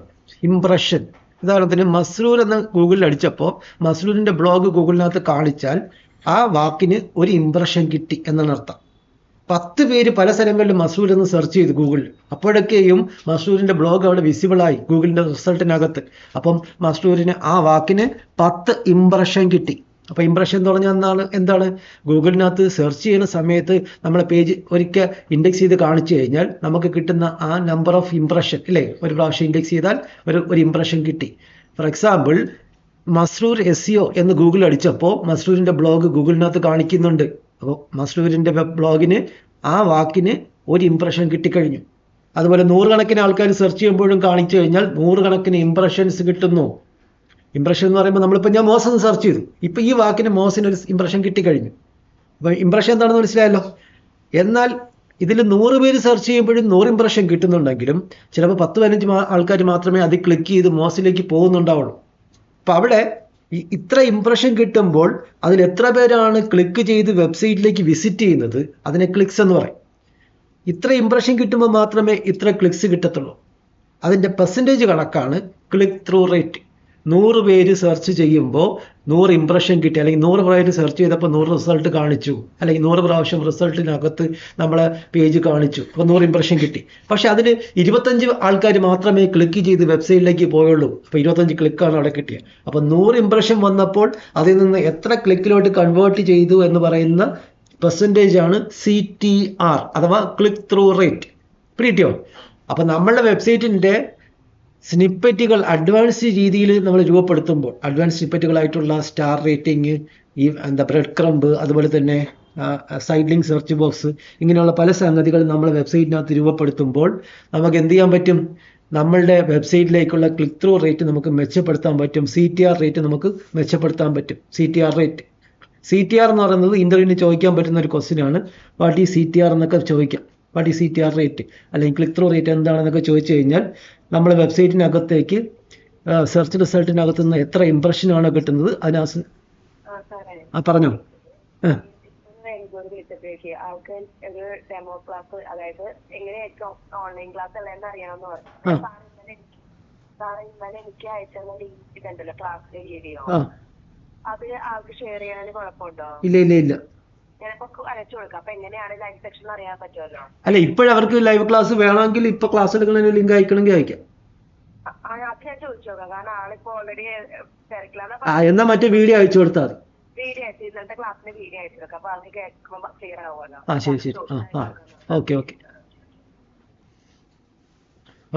Speaker 1: ഇംപ്രഷൻ, ഉദാഹരണത്തിന് മസ്രൂർ എന്ന് ഗൂഗിളിൽ അടിച്ചപ്പോൾ മസ്രൂരിൻ്റെ ബ്ലോഗ് ഗൂഗിളിനകത്ത് കാണിച്ചാൽ ആ വാക്കിന് ഒരു ഇംപ്രഷൻ കിട്ടി എന്നാണ് അർത്ഥം. 10 പേര് പല സ്ഥലങ്ങളിലും മസ്രൂർ എന്ന് സെർച്ച് ചെയ്തു ഗൂഗിളിൽ, അപ്പോഴൊക്കെയും മസ്രൂരിൻ്റെ ബ്ലോഗ് അവിടെ വിസിബിളായി ഗൂഗിളിൻ്റെ റിസൾട്ടിനകത്ത്. അപ്പം മസ്രൂരിന് ആ വാക്കിന് 10 ഇംപ്രഷൻ കിട്ടി. അപ്പോൾ ഇംപ്രഷൻ എന്ന് പറഞ്ഞാൽ എന്താണ്? ഗൂഗിളിനകത്ത് സെർച്ച് ചെയ്യുന്ന സമയത്ത് നമ്മളെ പേജ് ഒരിക്കൽ ഇൻഡെക്സ് ചെയ്ത് കാണിച്ചു കഴിഞ്ഞാൽ നമുക്ക് കിട്ടുന്ന ആ നമ്പർ ഓഫ് ഇംപ്രഷൻ, ഇല്ലേ? ഒരു പ്രാവശ്യം ഇൻഡെക്സ് ചെയ്താൽ ഒരു ഇംപ്രഷൻ കിട്ടി. ഫോർ എക്സാമ്പിൾ, മസ്രൂർ SEO എന്ന് ഗൂഗിൾ അടിച്ചപ്പോൾ മസ്രൂരിൻ്റെ ബ്ലോഗ് ഗൂഗിളിനകത്ത് കാണിക്കുന്നുണ്ട്. അപ്പോൾ മസ്രൂരിൻ്റെ വെബ് ബ്ലോഗിന് ആ വാക്കിന് ഒരു ഇംപ്രഷൻ കിട്ടിക്കഴിഞ്ഞു. അതുപോലെ 100 കണക്കിന് ആൾക്കാർ സെർച്ച് ചെയ്യുമ്പോഴും കാണിച്ചു കഴിഞ്ഞാൽ 100 കണക്കിന് ഇംപ്രഷൻസ് കിട്ടുന്നു. ഇംപ്രഷൻ എന്ന് പറയുമ്പോൾ നമ്മളിപ്പോൾ ഞാൻ മോസ് എന്ന് സെർച്ച് ചെയ്തു, ഇപ്പോൾ ഈ വാക്കിന് മോസിന് ഒരു ഇംപ്രഷൻ കിട്ടിക്കഴിഞ്ഞു. അപ്പോൾ ഇംപ്രഷൻ എന്താണെന്ന് മനസ്സിലായല്ലോ. എന്നാൽ ഇതിൽ 100 പേര് സെർച്ച് ചെയ്യുമ്പോഴും 100 ഇംപ്രഷൻ കിട്ടുന്നുണ്ടെങ്കിലും ചിലപ്പോൾ 10-15 ആൾക്കാർ മാത്രമേ അത് ക്ലിക്ക് ചെയ്ത് മോസിലേക്ക് പോകുന്നുണ്ടാവുള്ളൂ. അപ്പോൾ അവിടെ ഇത്ര ഇംപ്രഷൻ കിട്ടുമ്പോൾ അതിൽ എത്ര പേരാണ് ക്ലിക്ക് ചെയ്ത് വെബ്സൈറ്റിലേക്ക് വിസിറ്റ് ചെയ്യുന്നത്, അതിനെ ക്ലിക്സ് എന്ന് പറയും. ഇത്ര ഇംപ്രഷൻ കിട്ടുമ്പോൾ മാത്രമേ ഇത്ര ക്ലിക്സ് കിട്ടത്തുള്ളൂ. അതിൻ്റെ പെർസെൻറ്റേജ് കണക്കാണ് ക്ലിക്ക് ത്രൂ റേറ്റ്. 100 പേര് സെർച്ച് ചെയ്യുമ്പോൾ 100 ഇംപ്രഷൻ കിട്ടി, അല്ലെങ്കിൽ 100 പേര് സെർച്ച് ചെയ്തപ്പോൾ 100 റിസൾട്ട് കാണിച്ചു, അല്ലെങ്കിൽ 100 പ്രാവശ്യം റിസൾട്ടിനകത്ത് നമ്മളെ പേജ് കാണിച്ചു, അപ്പോൾ 100 ഇംപ്രഷൻ കിട്ടി. പക്ഷെ അതിൽ 25 ആൾക്കാർ മാത്രമേ ക്ലിക്ക് ചെയ്ത് വെബ്സൈറ്റിലേക്ക് പോയുള്ളൂ. അപ്പോൾ 25 ക്ലിക്കാണ് അവിടെ കിട്ടിയത്. അപ്പോൾ 100 ഇംപ്രഷൻ വന്നപ്പോൾ അതിൽ നിന്ന് എത്ര ക്ലിക്കിലോട്ട് കൺവേർട്ട് ചെയ്തു എന്ന് പറയുന്ന പെർസെൻറ്റേജ് ആണ് CTR അഥവാ ക്ലിക്ക് ത്രൂ റേറ്റ്. പിടിയോ? അപ്പോൾ നമ്മളുടെ വെബ്സൈറ്റിൻ്റെ സ്നിപ്പറ്റുകൾ അഡ്വാൻസ് രീതിയിൽ നമ്മൾ രൂപപ്പെടുത്തുമ്പോൾ, അഡ്വാൻസ് സ്നിപ്പറ്റുകളായിട്ടുള്ള സ്റ്റാർ റേറ്റിംഗ്, ഈ ബ്രെഡ് ക്രംബ്, അതുപോലെ തന്നെ സൈഡ് ലിങ്ക് സെർച്ച് ബോക്സ്, ഇങ്ങനെയുള്ള പല സംഗതികൾ നമ്മൾ വെബ്സൈറ്റിനകത്ത് രൂപപ്പെടുത്തുമ്പോൾ നമുക്ക് എന്ത് ചെയ്യാൻ പറ്റും? നമ്മളുടെ വെബ്സൈറ്റിലേക്കുള്ള ക്ലിക്ക് ത്രൂ റേറ്റ് നമുക്ക് മെച്ചപ്പെടുത്താൻ പറ്റും. CTR റേറ്റ് നമുക്ക് മെച്ചപ്പെടുത്താൻ പറ്റും. CTR എന്ന് പറയുന്നത് ഇന്റർവ്യൂവിന് ചോദിക്കാൻ പറ്റുന്ന ഒരു ക്വസ്റ്റ്യൻ ആണ്. വാട്ട് ഈസ് CTR എന്നൊക്കെ ചോദിക്കാം. വാട്ട് ഈസ് CTR റേറ്റ് അല്ലെങ്കിൽ ക്ലിക്ക് ത്രൂ റേറ്റ് എന്താണെന്നൊക്കെ ചോദിച്ചു കഴിഞ്ഞാൽ നമ്മൾ വെബ്സൈറ്റിനകത്തേക്ക് സെർച്ച് റിസൾട്ടിനകത്ത് നിന്ന് എത്ര ഇംപ്രഷനാണ് കിട്ടുന്നത് അതിനകത്ത് പറഞ്ഞോ.
Speaker 2: ആൾക്ക് ഒരു ഡെമോ ക്ലാസ്, അതായത് എങ്ങനെയായിരിക്കും ഓൺലൈൻ ക്ലാസ് ഉള്ളതെന്ന് അറിയാമെന്ന് പറഞ്ഞു. ഇന്നലെ എനിക്ക് അയച്ചുള്ള ലിങ്ക് ഉണ്ടല്ലോ, ക്ലാസ്സിന്റെ വീഡിയോ, അത് ആൾക്ക് ഷെയർ ചെയ്യാൻ കുഴപ്പമുണ്ടോ?
Speaker 1: ഇല്ല.
Speaker 2: അയച്ചു കൊടുക്കാം. അപ്പൊ എങ്ങനെയാണ് ലൈവ് സെക്ഷൻ അറിയാൻ പറ്റുമല്ലോ.
Speaker 1: അല്ല, ഇപ്പോഴവർക്ക് ലൈവ് ക്ലാസ് വേണമെങ്കിൽ ഇപ്പൊ ക്ലാസ് എടുക്കുന്ന ലിങ്ക് അയക്കണമെങ്കിൽ അയക്കാം.
Speaker 2: അത് ഞാൻ ചോദിച്ചു നോക്കാം, കാരണം ആളിപ്പോ ഓൾറെഡി തിരക്കിലാണ്.
Speaker 1: എന്നാ മറ്റേ വീഡിയോ അയച്ചു കൊടുത്താൽ മതി.
Speaker 2: വീഡിയോ അയച്ചു, ഇന്നത്തെ ക്ലാസ്സിന്റെ വീഡിയോ അയച്ചു കൊടുക്കാം. അപ്പൊ ആൾക്ക് കേൾക്കുമ്പോൾ ക്ലിയർ ആവുമല്ലോ.
Speaker 1: ശരി. ഓക്കെ.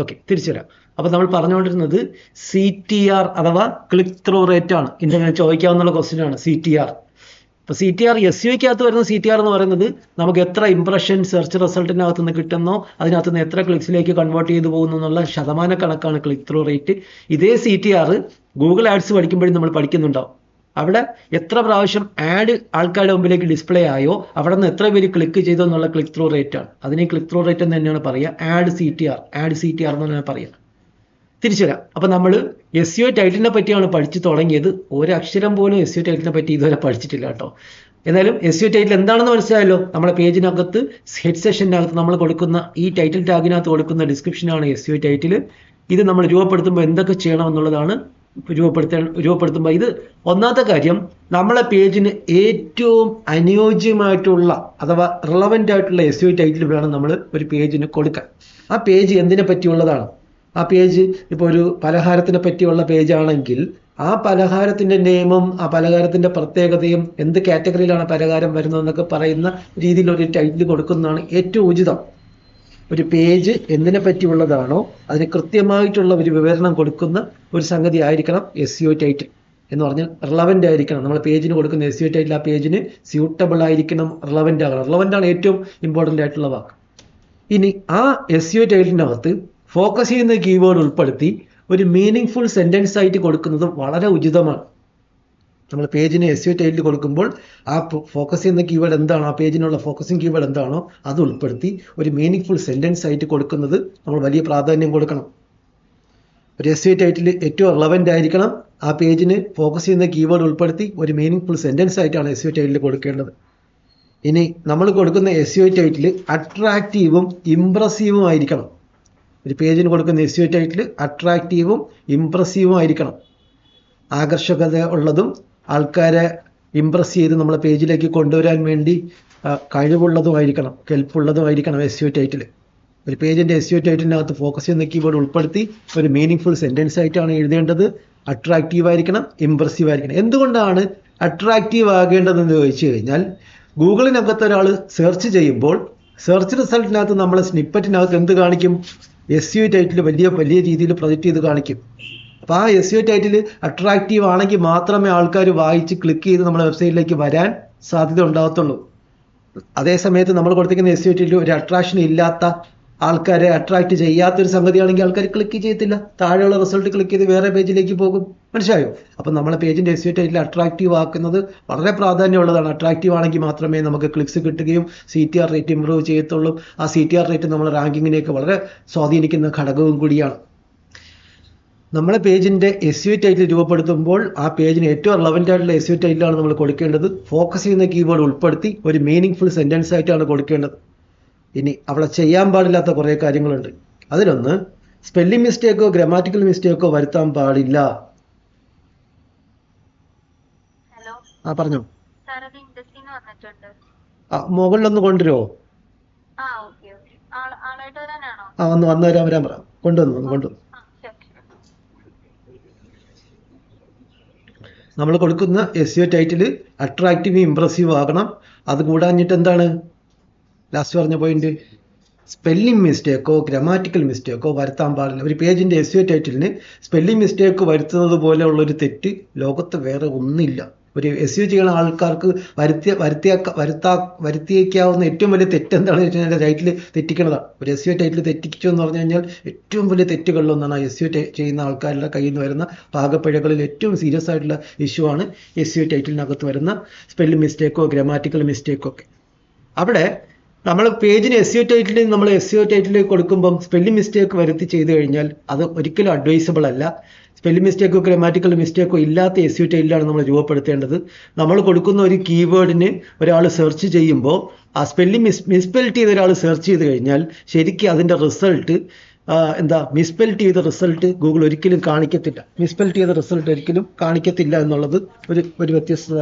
Speaker 1: ഓക്കെ, തിരിച്ചു വരാം. അപ്പോൾ നമ്മൾ പറഞ്ഞുകൊണ്ടിരുന്നത് CTR അഥവാ ക്ലിക്ക് ത്രൂ റേറ്റ് ആണ്. ഇങ്ങനെ ചോദിക്കാവുന്ന ക്വസ്റ്റ്യൻ ആണ് CTR. ഇപ്പോൾ CTR SEOയ്ക്കകത്ത് വരുന്ന CTR എന്ന് പറയുന്നത് നമുക്ക് എത്ര ഇംപ്രഷൻ സെർച്ച് റിസൾട്ടിനകത്ത് നിന്ന് കിട്ടുന്നോ അതിനകത്ത് നിന്ന് എത്ര ക്ലിക്സിലേക്ക് കൺവേർട്ട് ചെയ്ത് പോകുന്നു എന്നുള്ള ശതമാന കണക്കാണ് ക്ലിക്ക് ത്രൂ റേറ്റ്. ഇതേ CTR ഗൂഗിൾ ആഡ്സ് പഠിക്കുമ്പോഴും നമ്മൾ പഠിക്കുന്നുണ്ടാവും. അവിടെ എത്ര പ്രാവശ്യം ആഡ് ആൾക്കാരുടെ മുമ്പിലേക്ക് ഡിസ്പ്ലേ ആയോ അവിടെ നിന്ന് എത്ര പേര് ക്ലിക്ക് ചെയ്തോ എന്നുള്ള ക്ലിക്ക് ത്രൂ റേറ്റ് ആണ്. അതിനെ ക്ലിക്ക് ത്രൂ റേറ്റ് എന്ന് തന്നെയാണ് പറയുക. ആഡ് CTR എന്ന് തന്നെയാണ് പറയുക. തിരിച്ചു വരാം. അപ്പം നമ്മൾ SEO ടൈറ്റിലിനെ പറ്റിയാണ് പഠിച്ചു തുടങ്ങിയത്. ഒരക്ഷരം പോലും SEO ടൈറ്റിലിനെ പറ്റി ഇതുവരെ പഠിച്ചിട്ടില്ല കേട്ടോ. എന്നാലും SEO ടൈറ്റിൽ എന്താണെന്ന് മനസ്സിലായല്ലോ. നമ്മുടെ പേജിനകത്ത് ഹെഡ് സെഷനകത്ത് നമ്മൾ കൊടുക്കുന്ന ഈ ടൈറ്റിൽ ടാഗിനകത്ത് കൊടുക്കുന്ന ഡിസ്ക്രിപ്ഷനാണ് SEO ടൈറ്റിൽ. ഇത് നമ്മൾ രൂപപ്പെടുത്തുമ്പോൾ എന്തൊക്കെ ചെയ്യണം എന്നുള്ളതാണ് രൂപപ്പെടുത്തുമ്പോൾ. ഇത് ഒന്നാമത്തെ കാര്യം, നമ്മളെ പേജിന് ഏറ്റവും അനുയോജ്യമായിട്ടുള്ള അഥവാ റിലവൻ്റ് ആയിട്ടുള്ള SEO ടൈറ്റിൽ വേണം നമ്മൾ ഒരു പേജിന് കൊടുക്കാൻ. ആ പേജ് എന്തിനെ പറ്റിയുള്ളതാണ്? ആ പേജ് ഇപ്പോൾ ഒരു പലഹാരത്തിനെ പറ്റിയുള്ള പേജാണെങ്കിൽ ആ പലഹാരത്തിൻ്റെ നെയിമും ആ പലഹാരത്തിൻ്റെ പ്രത്യേകതയും എന്ത് കാറ്റഗറിയിലാണ് പലഹാരം വരുന്നതെന്നൊക്കെ പറയുന്ന രീതിയിൽ ഒരു ടൈറ്റിൽ കൊടുക്കുന്നതാണ് ഏറ്റവും ഉചിതം. ഒരു പേജ് എന്തിനെ പറ്റിയുള്ളതാണോ അതിന് കൃത്യമായിട്ടുള്ള ഒരു വിവരണം കൊടുക്കുന്ന ഒരു സംഗതി ആയിരിക്കണം SEO ടൈറ്റിൽ എന്ന് പറഞ്ഞാൽ. റിലവൻ്റ് ആയിരിക്കണം. നമ്മൾ പേജിന് കൊടുക്കുന്ന SEO ടൈറ്റിൽ ആ പേജിന് സ്യൂട്ടബിൾ ആയിരിക്കണം, റിലവൻ്റ് ആകണം. റിലവൻ്റ് ആണ് ഏറ്റവും ഇമ്പോർട്ടൻ്റ് ആയിട്ടുള്ള വാക്ക്. ഇനി ആ SEO ടൈറ്റിലിനകത്ത് ഫോക്കസ് ചെയ്യുന്ന കീവേഡ് ഉൾപ്പെടുത്തി ഒരു മീനിങ് ഫുൾ സെൻറ്റൻസ് ആയിട്ട് കൊടുക്കുന്നത് വളരെ ഉചിതമാണ്. നമ്മൾ പേജിന് SEO ടൈറ്റിൽ കൊടുക്കുമ്പോൾ ആ ഫോക്കസ് ചെയ്യുന്ന കീവേഡ് എന്താണോ, ആ പേജിനുള്ള ഫോക്കസിങ് കീവേഡ് എന്താണോ അത് ഉൾപ്പെടുത്തി ഒരു മീനിങ് ഫുൾ സെൻറ്റൻസ് ആയിട്ട് കൊടുക്കുന്നത് നമ്മൾ വലിയ പ്രാധാന്യം കൊടുക്കണം. ഒരു SEO ടൈറ്റിൽ ഏറ്റവും റിലവൻ്റ് ആയിരിക്കണം. ആ പേജിന് ഫോക്കസ് ചെയ്യുന്ന കീവേഡ് ഉൾപ്പെടുത്തി ഒരു മീനിങ് ഫുൾ സെൻറ്റൻസ് ആയിട്ടാണ് SEO ടൈറ്റിൽ കൊടുക്കേണ്ടത്. ഇനി നമ്മൾ കൊടുക്കുന്ന SEO ടൈറ്റിൽ അട്രാക്റ്റീവും ഇംപ്രസീവും ആയിരിക്കണം. ഒരു പേജിന് കൊടുക്കുന്ന SEO ടൈറ്റിൽ അട്രാക്റ്റീവും ഇംപ്രസീവും ആയിരിക്കണം. ആകർഷകത ഉള്ളതും ആൾക്കാരെ ഇംപ്രസ് ചെയ്ത് നമ്മളെ പേജിലേക്ക് കൊണ്ടുവരാൻ വേണ്ടി കഴിവുള്ളതുമായിരിക്കണം, കെൽപ്പുള്ളതുമായിരിക്കണം SEO ടൈറ്റിൽ. ഒരു പേജിൻ്റെ SEO ടൈറ്റിലിനകത്ത് ഫോക്കസ് ചെയ്യുന്ന കീവേഡ് ഉൾപ്പെടുത്തി ഒരു മീനിങ് ഫുൾ സെൻറ്റൻസ് ആയിട്ടാണ് എഴുതേണ്ടത്. അട്രാക്റ്റീവ് ആയിരിക്കണം, ഇംപ്രസീവ് ആയിരിക്കണം. എന്തുകൊണ്ടാണ് അട്രാക്റ്റീവ് ആകേണ്ടതെന്ന് ചോദിച്ചു കഴിഞ്ഞാൽ, ഗൂഗിളിനകത്ത് ഒരാൾ സെർച്ച് ചെയ്യുമ്പോൾ സെർച്ച് റിസൾട്ടിനകത്ത് നമ്മളെ സ്നിപ്പറ്റിനകത്ത് എന്ത് കാണിക്കും? SEO ടൈറ്റിൽ വലിയ രീതിയിൽ പ്രൊജക്റ്റ് ചെയ്ത് കാണിക്കും. അപ്പോൾ ആ SEO ടൈറ്റിൽ അട്രാക്റ്റീവ് ആണെങ്കിൽ മാത്രമേ ആൾക്കാർ വായിച്ച് ക്ലിക്ക് ചെയ്ത് നമ്മുടെ വെബ്സൈറ്റിലേക്ക് വരാൻ സാധ്യത ഉണ്ടാകത്തുള്ളൂ. അതേ സമയത്ത് നമ്മൾ കൊടുത്തിരിക്കുന്ന SEO ടൈറ്റിൽ ഒരു അട്രാക്ഷൻ ഇല്ലാത്ത, ആൾക്കാരെ അട്രാക്റ്റ് ചെയ്യാത്തൊരു സംഗതിയാണെങ്കിൽ ആൾക്കാർ ക്ലിക്ക് ചെയ്യത്തില്ല. താഴെയുള്ള റിസൾട്ട് ക്ലിക്ക് ചെയ്ത് വേറെ പേജിലേക്ക് പോകും. മനസ്സിലായോ? അപ്പം നമ്മളെ പേജിൻ്റെ SEO ടൈറ്റിൽ അട്രാക്റ്റീവ് ആക്കുന്നത് വളരെ പ്രാധാന്യമുള്ളതാണ്. അട്രാക്റ്റീവ് ആണെങ്കിൽ മാത്രമേ നമുക്ക് ക്ലിക്സ് കിട്ടുകയും CTR റേറ്റ് ഇമ്പ്രൂവ് ചെയ്യത്തുള്ളൂ. ആ CTR റേറ്റ് നമ്മുടെ റാങ്കിങ്ങിനെയൊക്കെ വളരെ സ്വാധീനിക്കുന്ന ഘടകവും കൂടിയാണ്. നമ്മളെ പേജിൻ്റെ SEO ടൈറ്റിൽ രൂപപ്പെടുത്തുമ്പോൾ ആ പേജിന് ഏറ്റവും റിലവൻ്റ് ആയിട്ടുള്ള SEO ടൈറ്റിലാണ് നമ്മൾ കൊടുക്കേണ്ടത്. ഫോക്കസ് ചെയ്യുന്ന കീവേഡ് ഉൾപ്പെടുത്തി ഒരു മീനിങ് ഫുൾ സെൻറ്റൻസ് ആയിട്ടാണ് കൊടുക്കേണ്ടത്. ഇനി അവിടെ ചെയ്യാൻ പാടില്ലാത്ത കുറേ കാര്യങ്ങളുണ്ട്. അതിലൊന്ന്, സ്പെല്ലിംഗ് മിസ്റ്റേക്കോ ഗ്രാമാറ്റിക്കൽ മിസ്റ്റേക്കോ വരുത്താൻ പാടില്ല. പറഞ്ഞോ. മുകളിലൊന്ന് കൊണ്ടുവരുമോ? വരാൻ പറ. കൊണ്ടുവന്നു. നമ്മൾ കൊടുക്കുന്ന SEO ടൈറ്റിൽ അട്രാക്റ്റീവ് ഇംപ്രസീവ് ആകണം. അത് കൂടാഞ്ഞിട്ട് എന്താണ് ലാസ്റ്റ് പറഞ്ഞ പോയിന്റ്? സ്പെല്ലിംഗ് മിസ്റ്റേക്കോ ഗ്രാമാറ്റിക്കൽ മിസ്റ്റേക്കോ വരുത്താൻ പാടില്ല. ഒരു പേജിൻ്റെ SEO ടൈറ്റിലിന് സ്പെല്ലിംഗ് മിസ്റ്റേക്ക് വരുത്തുന്നത് പോലെയുള്ളൊരു തെറ്റ് ലോകത്ത് വേറെ ഒന്നില്ല. ഒരു SEO ചെയ്യുന്ന ആൾക്കാർക്ക് വരുത്തിയേക്കാവുന്ന ഏറ്റവും വലിയ തെറ്റ് എന്താണെന്ന് വെച്ച് കഴിഞ്ഞാൽ ടൈറ്റിൽ തെറ്റിക്കുന്നതാണ്. ഒരു SEO ടൈറ്റിൽ തെറ്റിച്ചു എന്ന് പറഞ്ഞു കഴിഞ്ഞാൽ ഏറ്റവും വലിയ തെറ്റുകളിലൊന്നാണ് SEO ചെയ്യുന്ന ആൾക്കാരുടെ കയ്യിൽ നിന്ന് വരുന്ന പാകപ്പിഴകളിൽ ഏറ്റവും സീരിയസ് ആയിട്ടുള്ള ഇഷ്യൂ ആണ് SEO ടൈറ്റിലിനകത്ത് വരുന്ന സ്പെല്ലിംഗ് മിസ്റ്റേക്കോ ഗ്രാമാറ്റിക്കൽ മിസ്റ്റേക്കോ ഒക്കെ. അവിടെ നമ്മൾ പേജിന് SEO ടൈറ്റിൽ നമ്മൾ SEO ടൈറ്റിൽ കൊടുക്കുമ്പം സ്പെല്ലിംഗ് മിസ്റ്റേക്ക് വരുത്തി ചെയ്ത് കഴിഞ്ഞാൽ അത് ഒരിക്കലും അഡ്വൈസബിൾ അല്ല. സ്പെല്ലിംഗ് മിസ്റ്റേക്കോ ഗ്രാമാറ്റിക്കൽ മിസ്റ്റേക്കോ ഇല്ലാത്ത SEO ടൈറ്റിലാണ് നമ്മൾ രൂപപ്പെടുത്തേണ്ടത്. നമ്മൾ കൊടുക്കുന്ന ഒരു കീവേഡിന് ഒരാൾ സെർച്ച് ചെയ്യുമ്പോൾ ആ സ്പെല്ലിംഗ് മിസ്പെൽറ്റ് ചെയ്ത ഒരാൾ സെർച്ച് ചെയ്ത് കഴിഞ്ഞാൽ ശരിക്കും അതിൻ്റെ റിസൾട്ട് മിസ്പെൽറ്റ് ചെയ്ത റിസൾട്ട് ഗൂഗിൾ ഒരിക്കലും കാണിക്കത്തില്ല. മിസ്പെൽറ്റ് ചെയ്ത റിസൾട്ട് ഒരിക്കലും കാണിക്കത്തില്ല എന്നുള്ളത് ഒരു വ്യത്യസ്തത.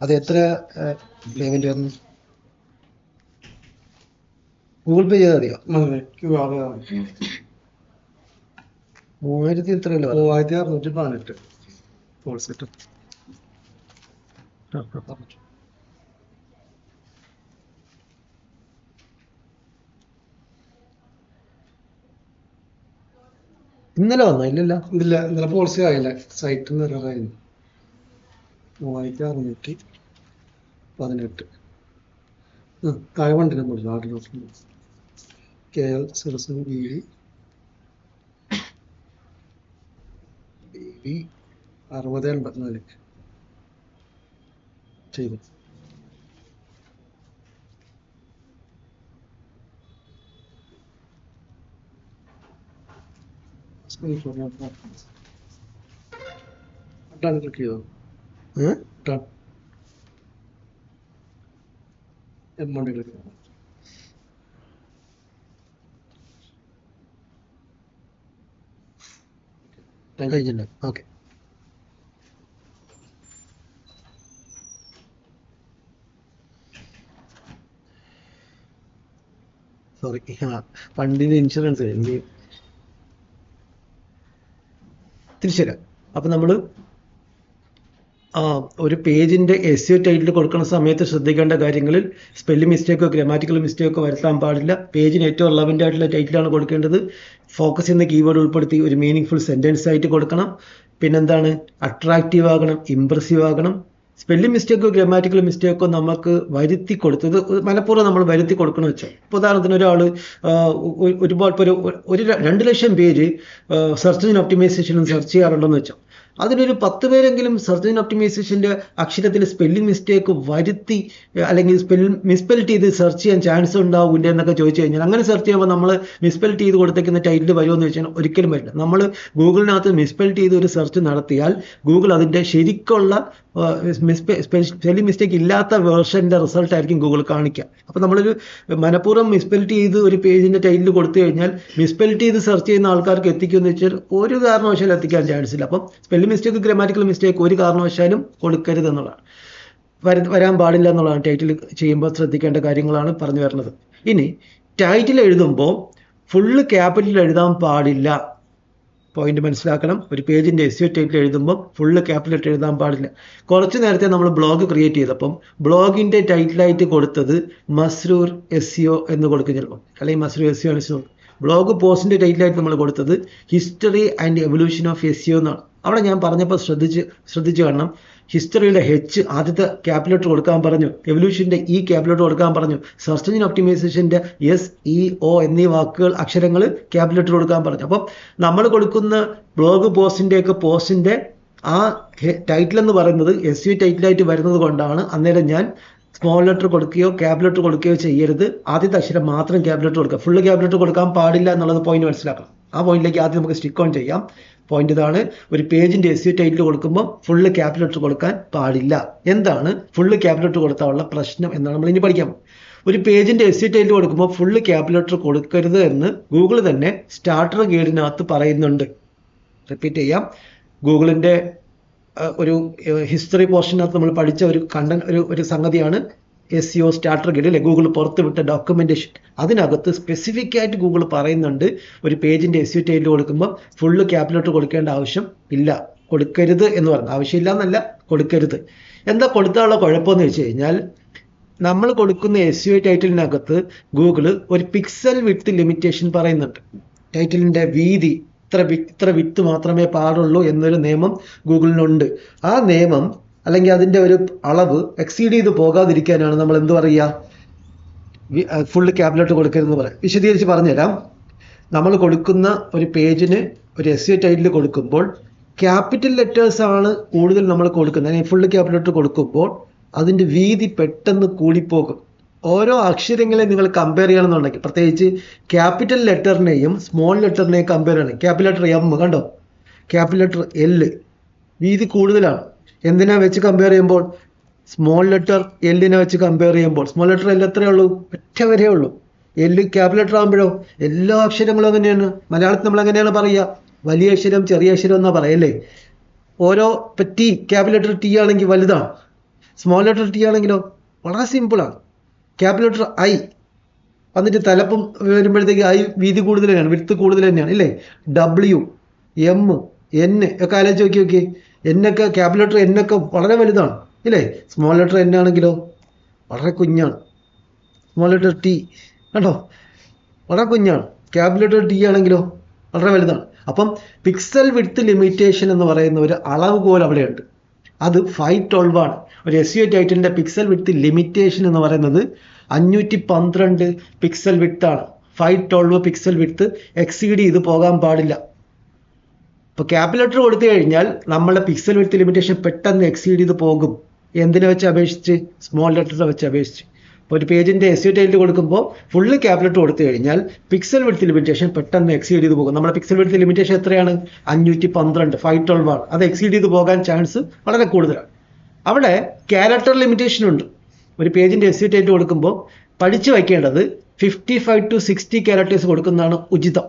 Speaker 1: അത് എത്ര പേയ്മെന്റ് വന്നു? ഗൂഗിൾ പേ ചെയ്താൽ മതിയോ? 3000 എത്രയല്ലോ? 3618.
Speaker 3: ഫോൾസ് കിട്ടും.
Speaker 1: ഇന്നലെ വന്നോ? ഇല്ലല്ലോ.
Speaker 3: ഇന്നലെ പോളിസി ആയില്ല, സൈറ്റിൽ നിന്ന് എററായിരുന്നു. 3618 താഴെ വണ്ടി നമ്പർ KL 07 BV 6084 ചെയ്തു. ക്ലിക്ക് ചെയ്തോ? എമൗണ്ട് ക്ലിക്ക് ചെയ്തോ?
Speaker 1: കഴിഞ്ഞില്ല. ഓക്കെ. സോറി, ഫണ്ടിന്റെ ഇൻഷുറൻസ് തിരിച്ചുതരാം. അപ്പം നമ്മൾ ഒരു പേജിന്റെ SEO ടൈറ്റിൽ കൊടുക്കുന്ന സമയത്ത് ശ്രദ്ധിക്കേണ്ട കാര്യങ്ങളിൽ സ്പെല്ലിംഗ് മിസ്റ്റേക്കോ ഗ്രാമാറ്റിക്കൽ മിസ്റ്റേക്കോ വരുത്താൻ പാടില്ല. പേജിന് ഏറ്റവും റെലവൻ്റ് ആയിട്ടുള്ള ടൈറ്റിലാണ് കൊടുക്കേണ്ടത്. ഫോക്കസ് ചെയ്യുന്ന കീവേഡ് ഉൾപ്പെടുത്തി ഒരു മീനിങ് സെന്റൻസ് ആയിട്ട് കൊടുക്കണം. പിന്നെന്താണ്, അട്രാക്റ്റീവ് ആകണം, ഇംപ്രസീവ് ആകണം. സ്പെല്ലിംഗ് മിസ്റ്റേക്കോ ഗ്രാമാറ്റിക്കൽ മിസ്റ്റേക്കോ നമുക്ക് വരുത്തി കൊടുത്തത് മനഃപൂർവ്വം നമ്മൾ വരുത്തി കൊടുക്കണം വെച്ചാൽ, ഇപ്പോൾ ഉദാഹരണത്തിന് ഒരാൾ ഒരുപാട് ഒരു 2 ലക്ഷം പേര് സെർച്ച് എഞ്ചിൻ ഒപ്റ്റിമൈസേഷനും സെർച്ച് ചെയ്യാറുണ്ടെന്ന് വെച്ചാൽ, അതിലൊരു 10 പേരെങ്കിലും സെർച്ച് എഞ്ചിൻ ഒപ്റ്റിമൈസേഷൻ്റെ അക്ഷരത്തിൽ സ്പെല്ലിംഗ് മിസ്റ്റേക്ക് വരുത്തി അല്ലെങ്കിൽ മിസ്പെൽറ്റ് ചെയ്ത് സെർച്ച് ചെയ്യാൻ ചാൻസ് ഉണ്ടാവില്ല എന്നൊക്കെ ചോദിച്ചു കഴിഞ്ഞാൽ, അങ്ങനെ സെർച്ച് ചെയ്യുമ്പോൾ നമ്മൾ മിസ്പെൽറ്റ് ചെയ്ത് കൊടുത്തേക്കുന്ന ടൈറ്റിൽ വരുമെന്ന് വെച്ചാൽ ഒരിക്കലും വരില്ല. നമ്മൾ ഗൂഗിളിനകത്ത് മിസ്പെൽറ്റ് ചെയ്ത് ഒരു സെർച്ച് നടത്തിയാൽ ഗൂഗിൾ അതിൻ്റെ ശരിക്കുള്ള സ്പെല്ലിംഗ് മിസ്റ്റേക്ക് ഇല്ലാത്ത വേർഷൻ്റെ റിസൾട്ട് ആയിരിക്കും ഗൂഗിൾ കാണിക്കുക. അപ്പോൾ നമ്മളൊരു മനഃപൂർവ്വം മിസ്പെൽറ്റ് ചെയ്ത് ഒരു പേജിൻ്റെ ടൈറ്റിൽ കൊടുത്തു കഴിഞ്ഞാൽ മിസ്പെൽറ്റ് ചെയ്ത് സെർച്ച് ചെയ്യുന്ന ആൾക്കാർക്ക് എത്തിക്കുമെന്ന് വെച്ചാൽ ഒരു കാരണവശാലും എത്തിക്കാൻ ചാൻസ് ഇല്ല. അപ്പം സ്പെല്ലിംഗ് മിസ്റ്റേക്ക് ഗ്രാമാറ്റിക്കൽ മിസ്റ്റേക്ക് ഒരു കാരണവശാലും കൊടുക്കരുത് എന്നുള്ളതാണ്, വരാൻ പാടില്ല എന്നുള്ളതാണ് ടൈറ്റിൽ ചെയ്യുമ്പോൾ ശ്രദ്ധിക്കേണ്ട കാര്യങ്ങളാണ് പറഞ്ഞു വരുന്നത്. ഇനി ടൈറ്റിൽ എഴുതുമ്പോൾ ഫുള്ള് ക്യാപിറ്റൽ എഴുതാൻ പാടില്ല. പോയിന്റ് മനസ്സിലാക്കണം. ഒരു പേജിൻ്റെ SEO ടൈറ്റിൽ എഴുതുമ്പോൾ ഫുള്ള് ക്യാപിറ്റൽ എഴുതാൻ പാടില്ല. കുറച്ച് നേരത്തെ നമ്മൾ ബ്ലോഗ് ക്രിയേറ്റ് ചെയ്തപ്പം ബ്ലോഗിൻ്റെ ടൈറ്റിലായിട്ട് കൊടുത്തത് മസ്രൂർ SEO എന്ന് കൊടുക്കും ചിലപ്പോൾ, അല്ലെങ്കിൽ മസ്രൂർ SEO ആണ്. ബ്ലോഗ് പോസ്റ്റിൻ്റെ ടൈറ്റിലായിട്ട് നമ്മൾ കൊടുത്തത് history and evolution of SEO എന്നാണ്. അവിടെ ഞാൻ പറഞ്ഞപ്പോൾ ശ്രദ്ധിച്ച് കാണണം. ഹിസ്റ്ററിയുടെ H ആദ്യത്തെ ക്യാപിറ്റൽ കൊടുക്കാൻ പറഞ്ഞു, എവല്യൂഷൻ്റെ E ക്യാപിറ്റൽ കൊടുക്കാൻ പറഞ്ഞു, സെർച്ച് എഞ്ചിൻ ഒപ്റ്റിമൈസേഷൻ്റെ SEO എന്നീ അക്ഷരങ്ങൾ ക്യാപിറ്റൽ കൊടുക്കാൻ പറഞ്ഞു. അപ്പം നമ്മൾ കൊടുക്കുന്ന ബ്ലോഗ് പോസ്റ്റിൻ്റെ ആ ടൈറ്റിൽ എന്ന് പറയുന്നത് SEO ടൈറ്റിലായിട്ട് വരുന്നത് കൊണ്ടാണ് അന്നേരം ഞാൻ സ്മോൾ ലെറ്റർ കൊടുക്കുകയോ ക്യാപിറ്റൽ കൊടുക്കുകയോ ചെയ്യരുത്. ആദ്യത്തെ അക്ഷരം മാത്രം ക്യാപിറ്റൽ കൊടുക്കുക, ഫുള്ള് ക്യാപിറ്റൽ കൊടുക്കാൻ പാടില്ല എന്നുള്ളത് പോയിന്റ് മനസ്സിലാക്കണം. ആ പോയിന്റിലേക്ക് ആദ്യം നമുക്ക് സ്റ്റിക്ക് ഓൺ ചെയ്യാം. പോയിന്റ് ഇതാണ്, ഒരു പേജിൻ്റെ SEO ടൈറ്റിൽ കൊടുക്കുമ്പോൾ ഫുള്ള് ക്യാപിറ്റൽ കൊടുക്കാൻ പാടില്ല. എന്താണ് ഫുള്ള് ക്യാപിറ്റൽ കൊടുത്താലുള്ള പ്രശ്നം എന്നാണ് നമ്മൾ ഇനി പഠിക്കാം. ഒരു പേജിൻ്റെ SEO ടൈറ്റിൽ കൊടുക്കുമ്പോൾ ഫുള്ള് ക്യാപിറ്റൽ കൊടുക്കരുത് എന്ന് ഗൂഗിൾ തന്നെ സ്റ്റാർട്ടർ ഗൈഡിനകത്ത് പറയുന്നുണ്ട്. റിപ്പീറ്റ് ചെയ്യാം. ഗൂഗിളിൻ്റെ ഒരു ഹിസ്റ്ററി പോർഷനകത്ത് നമ്മൾ പഠിച്ച ഒരു സംഗതിയാണ് SEO സ്റ്റാർട്ടർ ഗൈഡ്, അല്ലെ, ഗൂഗിൾ പുറത്തുവിട്ട ഡോക്യുമെന്റേഷൻ. അതിനകത്ത് സ്പെസിഫിക് ആയിട്ട് ഗൂഗിൾ പറയുന്നുണ്ട്, ഒരു പേജിൻ്റെ SEO ടൈറ്റിൽ കൊടുക്കുമ്പോൾ ഫുള്ള് ക്യാപിറ്റൽ കൊടുക്കേണ്ട ആവശ്യം ഇല്ല, കൊടുക്കരുത് എന്ന് പറഞ്ഞു. ആവശ്യമില്ല എന്നല്ല, കൊടുക്കരുത്. എന്താ കൊടുത്താലുള്ള കുഴപ്പമെന്ന് വെച്ച് കഴിഞ്ഞാൽ, നമ്മൾ കൊടുക്കുന്ന SEO ടൈറ്റിലിനകത്ത് ഗൂഗിൾ ഒരു പിക്സൽ വിഡ്ത്ത് ലിമിറ്റേഷൻ പറയുന്നുണ്ട്. ടൈറ്റിലിൻ്റെ വീതി ഇത്ര വിഡ്ത്ത് മാത്രമേ പാടുള്ളൂ എന്നൊരു നിയമം ഗൂഗിളിനുണ്ട്. ആ നിയമം അല്ലെങ്കിൽ അതിൻ്റെ ഒരു അളവ് എക്സീഡ് ചെയ്ത് പോകാതിരിക്കാനാണ് നമ്മൾ എന്ത് പറയുക, ഫുള്ള് ക്യാപിറ്റൽ കൊടുക്കരുതെന്ന് പറയാം. വിശദീകരിച്ച് പറഞ്ഞുതരാം. നമ്മൾ കൊടുക്കുന്ന ഒരു പേജിന് ഒരു SEO ടൈറ്റിൽ കൊടുക്കുമ്പോൾ ക്യാപിറ്റൽ ലെറ്റേഴ്സ് ആണ് കൂടുതൽ നമ്മൾ കൊടുക്കുന്നത്. അല്ലെങ്കിൽ ഫുള്ള് ക്യാപിറ്റൽ കൊടുക്കുമ്പോൾ അതിൻ്റെ വീതി പെട്ടെന്ന് കൂടിപ്പോകും. ഓരോ അക്ഷരങ്ങളെ നിങ്ങൾ കമ്പയർ ചെയ്യണമെന്നുണ്ടെങ്കിൽ, പ്രത്യേകിച്ച് ക്യാപിറ്റൽ ലെറ്ററിനെയും സ്മോൾ ലെറ്ററിനെയും കമ്പയർ ചെയ്യണം. ക്യാപിറ്റൽ ലെറ്റർ M കണ്ടോ, ക്യാപിറ്റൽ ലെറ്റർ L വീതി കൂടുതലാണ്. എന്തിനാ വെച്ച് കമ്പയർ ചെയ്യുമ്പോൾ, സ്മോൾ ലെറ്റർ Lനെ വെച്ച് കമ്പയർ ചെയ്യുമ്പോൾ സ്മോൾ ലെറ്റർ L എത്രയേ ഉള്ളൂ, ഒറ്റ വരേ ഉള്ളൂ. L ക്യാപിറ്റൽ ലെറ്റർ ആകുമ്പോഴോ എല്ലാ അക്ഷരങ്ങളും അങ്ങനെയാണ്. മലയാളത്തിൽ നമ്മൾ അങ്ങനെയാണ് പറയുക, വലിയ അക്ഷരം ചെറിയ അക്ഷരം എന്നാ പറയല്ലേ. ഓരോ T ക്യാപിറ്റൽ ലെറ്റർ T ആണെങ്കിൽ വലുതാണ്, സ്മോൾ ലെറ്റർ T ആണെങ്കിലോ വളരെ സിമ്പിളാണ്. ക്യാപിറ്റൽ ലെറ്റർ I വന്നിട്ട് തലപ്പം വരുമ്പോഴത്തേക്ക് I വീതി കൂടുതൽ തന്നെയാണ്, വിഡ്ത്ത് കൂടുതൽ തന്നെയാണ്, ഇല്ലേ. W M N ഒക്കെ ആലോചിച്ച് നോക്കി. എന്നൊക്കെ ക്യാപിറ്റൽ ലെറ്റർ എന്നൊക്കെ വളരെ വലുതാണ് ഇല്ലേ? സ്മോൾ ലെറ്റർ എൻ ആണെങ്കിലോ വളരെ കുഞ്ഞാണ്. സ്മോൾ ലെറ്റർ ടി കണ്ടോ വളരെ കുഞ്ഞാണ്. ക്യാപിറ്റൽ ലെറ്റർ ടി ആണെങ്കിലോ വളരെ വലുതാണ്. അപ്പം പിക്സൽ വിഡ്ത്ത് ലിമിറ്റേഷൻ എന്ന് പറയുന്ന ഒരു അളവുകോൽ അവിടെയുണ്ട്. അത് 512 ആണ്. ഒരു SEO ടൈറ്റിലിൻ്റെ പിക്സൽ വിഡ്ത്ത് ലിമിറ്റേഷൻ എന്ന് പറയുന്നത് 512 പിക്സൽ വിഡ്ത്ത് ആണ്. 512 പിക്സൽ വിഡ്ത്ത് എക്സീഡ് ചെയ്ത് പോകാൻ പാടില്ല. ഇപ്പോൾ ക്യാപിറ്റൽ ലെറ്റർ കൊടുത്തു കഴിഞ്ഞാൽ നമ്മളുടെ പിക്സൽ വിഡ്ത്ത് ലിമിറ്റേഷൻ പെട്ടെന്ന് എക്സീഡ് ചെയ്ത് പോകും. എന്തിനെ വെച്ച് അപേക്ഷിച്ച്? സ്മോൾ ലെറ്ററിനെ വെച്ച് അപേക്ഷിച്ച്. ഇപ്പോൾ ഒരു പേജിൻ്റെ SEO ടൈറ്റിൽ കൊടുക്കുമ്പോൾ ഫുള്ള് ക്യാപിറ്റൽ ലെറ്റർ കൊടുത്തു കഴിഞ്ഞാൽ പിക്സൽ വിഡ്ത്ത് ലിമിറ്റേഷൻ പെട്ടെന്ന് എക്സീഡ് ചെയ്ത് പോകും. നമ്മുടെ പിക്സൽ വിഡ്ത്ത് ലിമിറ്റേഷൻ എത്രയാണ്? 512 512 ആണ്. അത് എക്സീഡ് ചെയ്ത് പോകാൻ ചാൻസ് വളരെ കൂടുതലാണ്. അവിടെ ക്യാരക്ടർ ലിമിറ്റേഷൻ ഉണ്ട്. ഒരു പേജിൻ്റെ SEO ടൈറ്റിൽ കൊടുക്കുമ്പോൾ പഠിച്ചു വയ്ക്കേണ്ടത് 55 to 60 ക്യാരക്ടേഴ്സ് കൊടുക്കുന്നതാണ് ഉചിതം.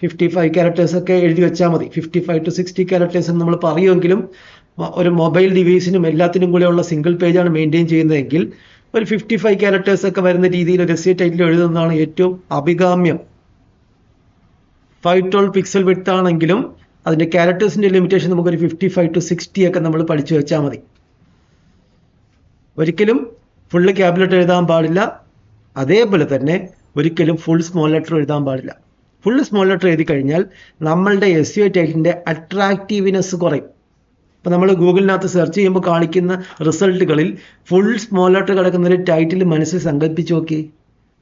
Speaker 1: 55 ക്യാരക്ടേഴ്സ് ഒക്കെ എഴുതി വെച്ചാൽ മതി. 55 to 60 ക്യാരക്ടേഴ്സ് എന്ന് നമ്മൾ പറയുമെങ്കിലും ഒരു മൊബൈൽ ഡിവൈസിനും എല്ലാത്തിനും കൂടെയുള്ള സിംഗിൾ പേജാണ് മെയിൻറ്റെയിൻ ചെയ്യുന്നതെങ്കിൽ ഒരു 55 ക്യാരക്ടേഴ്സ് ഒക്കെ വരുന്ന രീതിയിൽ ഒരു SEO ടൈറ്റിൽ എഴുതുന്നതാണ് ഏറ്റവും അഭികാമ്യം. 512 പിക്സൽ വിഡ്ത്ത് ആണെങ്കിലും അതിൻ്റെ ക്യാരക്ടേഴ്സിൻ്റെ ലിമിറ്റേഷൻ നമുക്കൊരു 55 to 60 ഒക്കെ നമ്മൾ പഠിച്ചു വെച്ചാൽ മതി. ഒരിക്കലും ഫുള്ള് ക്യാപിറ്റൽ ലെറ്റർ എഴുതാൻ പാടില്ല. അതേപോലെ തന്നെ ഒരിക്കലും ഫുൾ സ്മോൾ ലെറ്റർ എഴുതാൻ പാടില്ല. ഫുൾ സ്മോൾ ലെറ്റർ എഴുതി കഴിഞ്ഞാൽ നമ്മളുടെ SEO ടൈറ്റിലിൻ്റെ അട്രാക്റ്റീവ്നെസ് കുറയും. ഇപ്പോൾ നമ്മൾ ഗൂഗിളിനകത്ത് സെർച്ച് ചെയ്യുമ്പോൾ കാണിക്കുന്ന റിസൾട്ടുകളിൽ ഫുൾ സ്മോൾ ലെറ്റർ കിടക്കുന്ന ഒരു ടൈറ്റിൽ മനസ്സിൽ സങ്കല്പിച്ച് നോക്കി,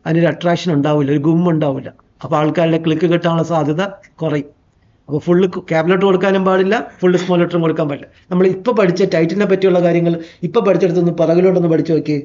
Speaker 1: അതിനൊരു അട്രാക്ഷൻ ഉണ്ടാവില്ല, ഒരു ഗും ഉണ്ടാവില്ല. അപ്പോൾ ആൾക്കാരുടെ ക്ലിക്ക് കിട്ടാനുള്ള സാധ്യത കുറയും. അപ്പോൾ ഫുള്ള് ക്യാപിറ്റൽ ലെറ്റർ കൊടുക്കാനും പാടില്ല, ഫുള്ള് സ്മോൾ ലെറ്ററും കൊടുക്കാൻ പാടില്ല. നമ്മൾ ഇപ്പോൾ പഠിച്ച ടൈറ്റിലിനെ പറ്റിയുള്ള കാര്യങ്ങൾ ഇപ്പോൾ പഠിച്ചെടുത്തൊന്ന് പിറകിലോട്ടൊന്ന് പഠിച്ചു നോക്കി.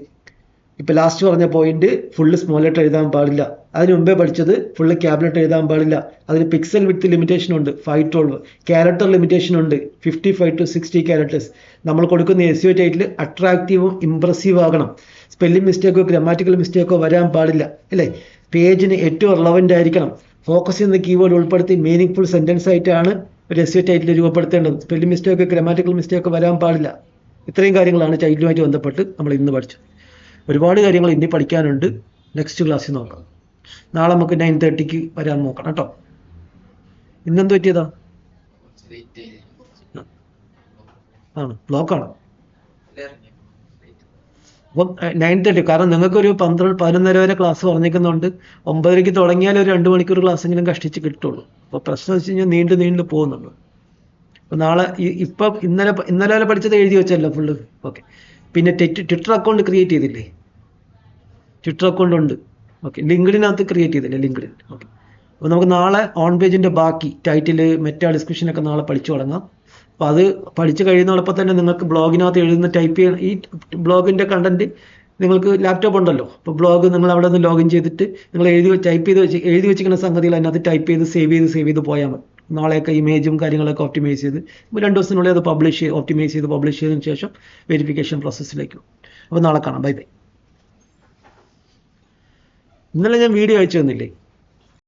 Speaker 1: ഇപ്പോൾ ലാസ്റ്റ് പറഞ്ഞ പോയിന്റ് ഫുള്ള് സ്മോൾ ലെറ്റർ എഴുതാൻ പാടില്ല. അതിന് മുമ്പേ പഠിച്ചത് ഫുള്ള് ക്യാപിറ്റൽ ലെറ്റർ എഴുതാൻ പാടില്ല. അതിന് പിക്സൽ വിഡ്ത്ത് ലിമിറ്റേഷൻ ഉണ്ട് 512, ക്യാരക്ടർ ലിമിറ്റേഷൻ ഉണ്ട് 55 to 60 ക്യാരക്ടേഴ്സ്. നമ്മൾ കൊടുക്കുന്ന SEO ടൈറ്റിൽ അട്രാക്റ്റീവും ഇംപ്രസീവ് ആകണം. സ്പെല്ലിംഗ് മിസ്റ്റേക്കോ ഗ്രാമാറ്റിക്കൽ മിസ്റ്റേക്കോ വരാൻ പാടില്ല അല്ലേ? പേജിന് ഏറ്റവും റിലവൻ്റ് ആയിരിക്കണം. ഫോക്കസ് ചെയ്യുന്ന കീവേഡ് ഉൾപ്പെടുത്തി മീനിങ് ഫുൾ സെൻറ്റൻസ് ആയിട്ടാണ് ഒരു SEO ടൈറ്റിൽ രൂപപ്പെടുത്തേണ്ടത്. സ്പെല്ലിംഗ് മിസ്റ്റേക്കോ ഗ്രാമാറ്റിക്കൽ മിസ്റ്റേക്കോ വരാൻ പാടില്ല. ഇത്രയും കാര്യങ്ങളാണ് ടൈറ്റിലുമായിട്ട് ബന്ധപ്പെട്ട് നമ്മൾ ഇന്ന് പഠിച്ചത്. ഒരുപാട് കാര്യങ്ങൾ ഇനി പഠിക്കാനുണ്ട്. നെക്സ്റ്റ് ക്ലാസ്സിൽ നോക്കാം. നാളെ നമുക്ക് 9:30 വരാൻ നോക്കണം കേട്ടോ. ഇന്നെന്ത് പറ്റിയതാ? ആണ് ബ്ലോക്കാണ്. അപ്പം 9:30, കാരണം നിങ്ങൾക്കൊരു 11:30 വരെ ക്ലാസ് പറഞ്ഞിരിക്കുന്നുണ്ട്. 9:30 തുടങ്ങിയാൽ ഒരു 2 മണിക്കൂർ ക്ലാസ്സെങ്കിലും കഷ്ടിച്ച് കിട്ടുള്ളൂ. അപ്പോൾ പ്രശ്നം വെച്ച് കഴിഞ്ഞാൽ നീണ്ടു പോകുന്നുള്ളൂ. അപ്പോൾ നാളെ ഇപ്പം ഇന്നലെ വരെ പഠിച്ചത് എഴുതി വെച്ചല്ലോ ഫുള്ള്. ഓക്കെ. പിന്നെ ട്വിറ്റർ അക്കൗണ്ട് ക്രിയേറ്റ് ചെയ്തില്ലേ? ട്വിറ്റർ അക്കൗണ്ട് ഉണ്ട്. ഓക്കെ. ലിങ്ക്ഡിനകത്ത് ക്രിയേറ്റ് ചെയ്തില്ലേ? ലിങ്ക്ഡിൻ. ഓക്കെ. അപ്പോൾ നമുക്ക് നാളെ ഓൺ പേജിൻ്റെ ബാക്കി ടൈറ്റിൽ മെറ്റാ ഡിസ്ക്രിപ്ഷനൊക്കെ നാളെ പഠിച്ചു തുടങ്ങാം. അപ്പോൾ അത് പഠിച്ചു കഴിയുന്നതോടൊപ്പം തന്നെ നിങ്ങൾക്ക് ബ്ലോഗിനകത്ത് എഴുതുന്ന ടൈപ്പ് ചെയ്യണം. ഈ ബ്ലോഗിൻ്റെ കണ്ടന്റ് നിങ്ങൾക്ക് ലാപ്ടോപ്പ് ഉണ്ടല്ലോ. അപ്പോൾ ബ്ലോഗ് നിങ്ങൾ അവിടെ നിന്ന് ലോഗിൻ ചെയ്തിട്ട് നിങ്ങൾ എഴുതി വെച്ചിരിക്കുന്ന സംഗതികൾ അതിനകത്ത് ടൈപ്പ് ചെയ്ത് സേവ് ചെയ്ത് പോയാൽ മതി. നാളെയൊക്കെ ഇമേജും കാര്യങ്ങളൊക്കെ ഓപ്റ്റിമൈസ് ചെയ്ത് 2 ദിവസത്തിനുള്ളിൽ അത് ഓപ്റ്റിമൈസ് ചെയ്ത് പബ്ലിഷ് ചെയ്തതിന് ശേഷം വെരിഫിക്കേഷൻ പ്രോസസ്സിലേക്ക്. അപ്പോൾ നാളെ കാണാം. ബൈ. ഇന്നലെ ഞാൻ വീഡിയോ അയച്ചു തന്നില്ലേ?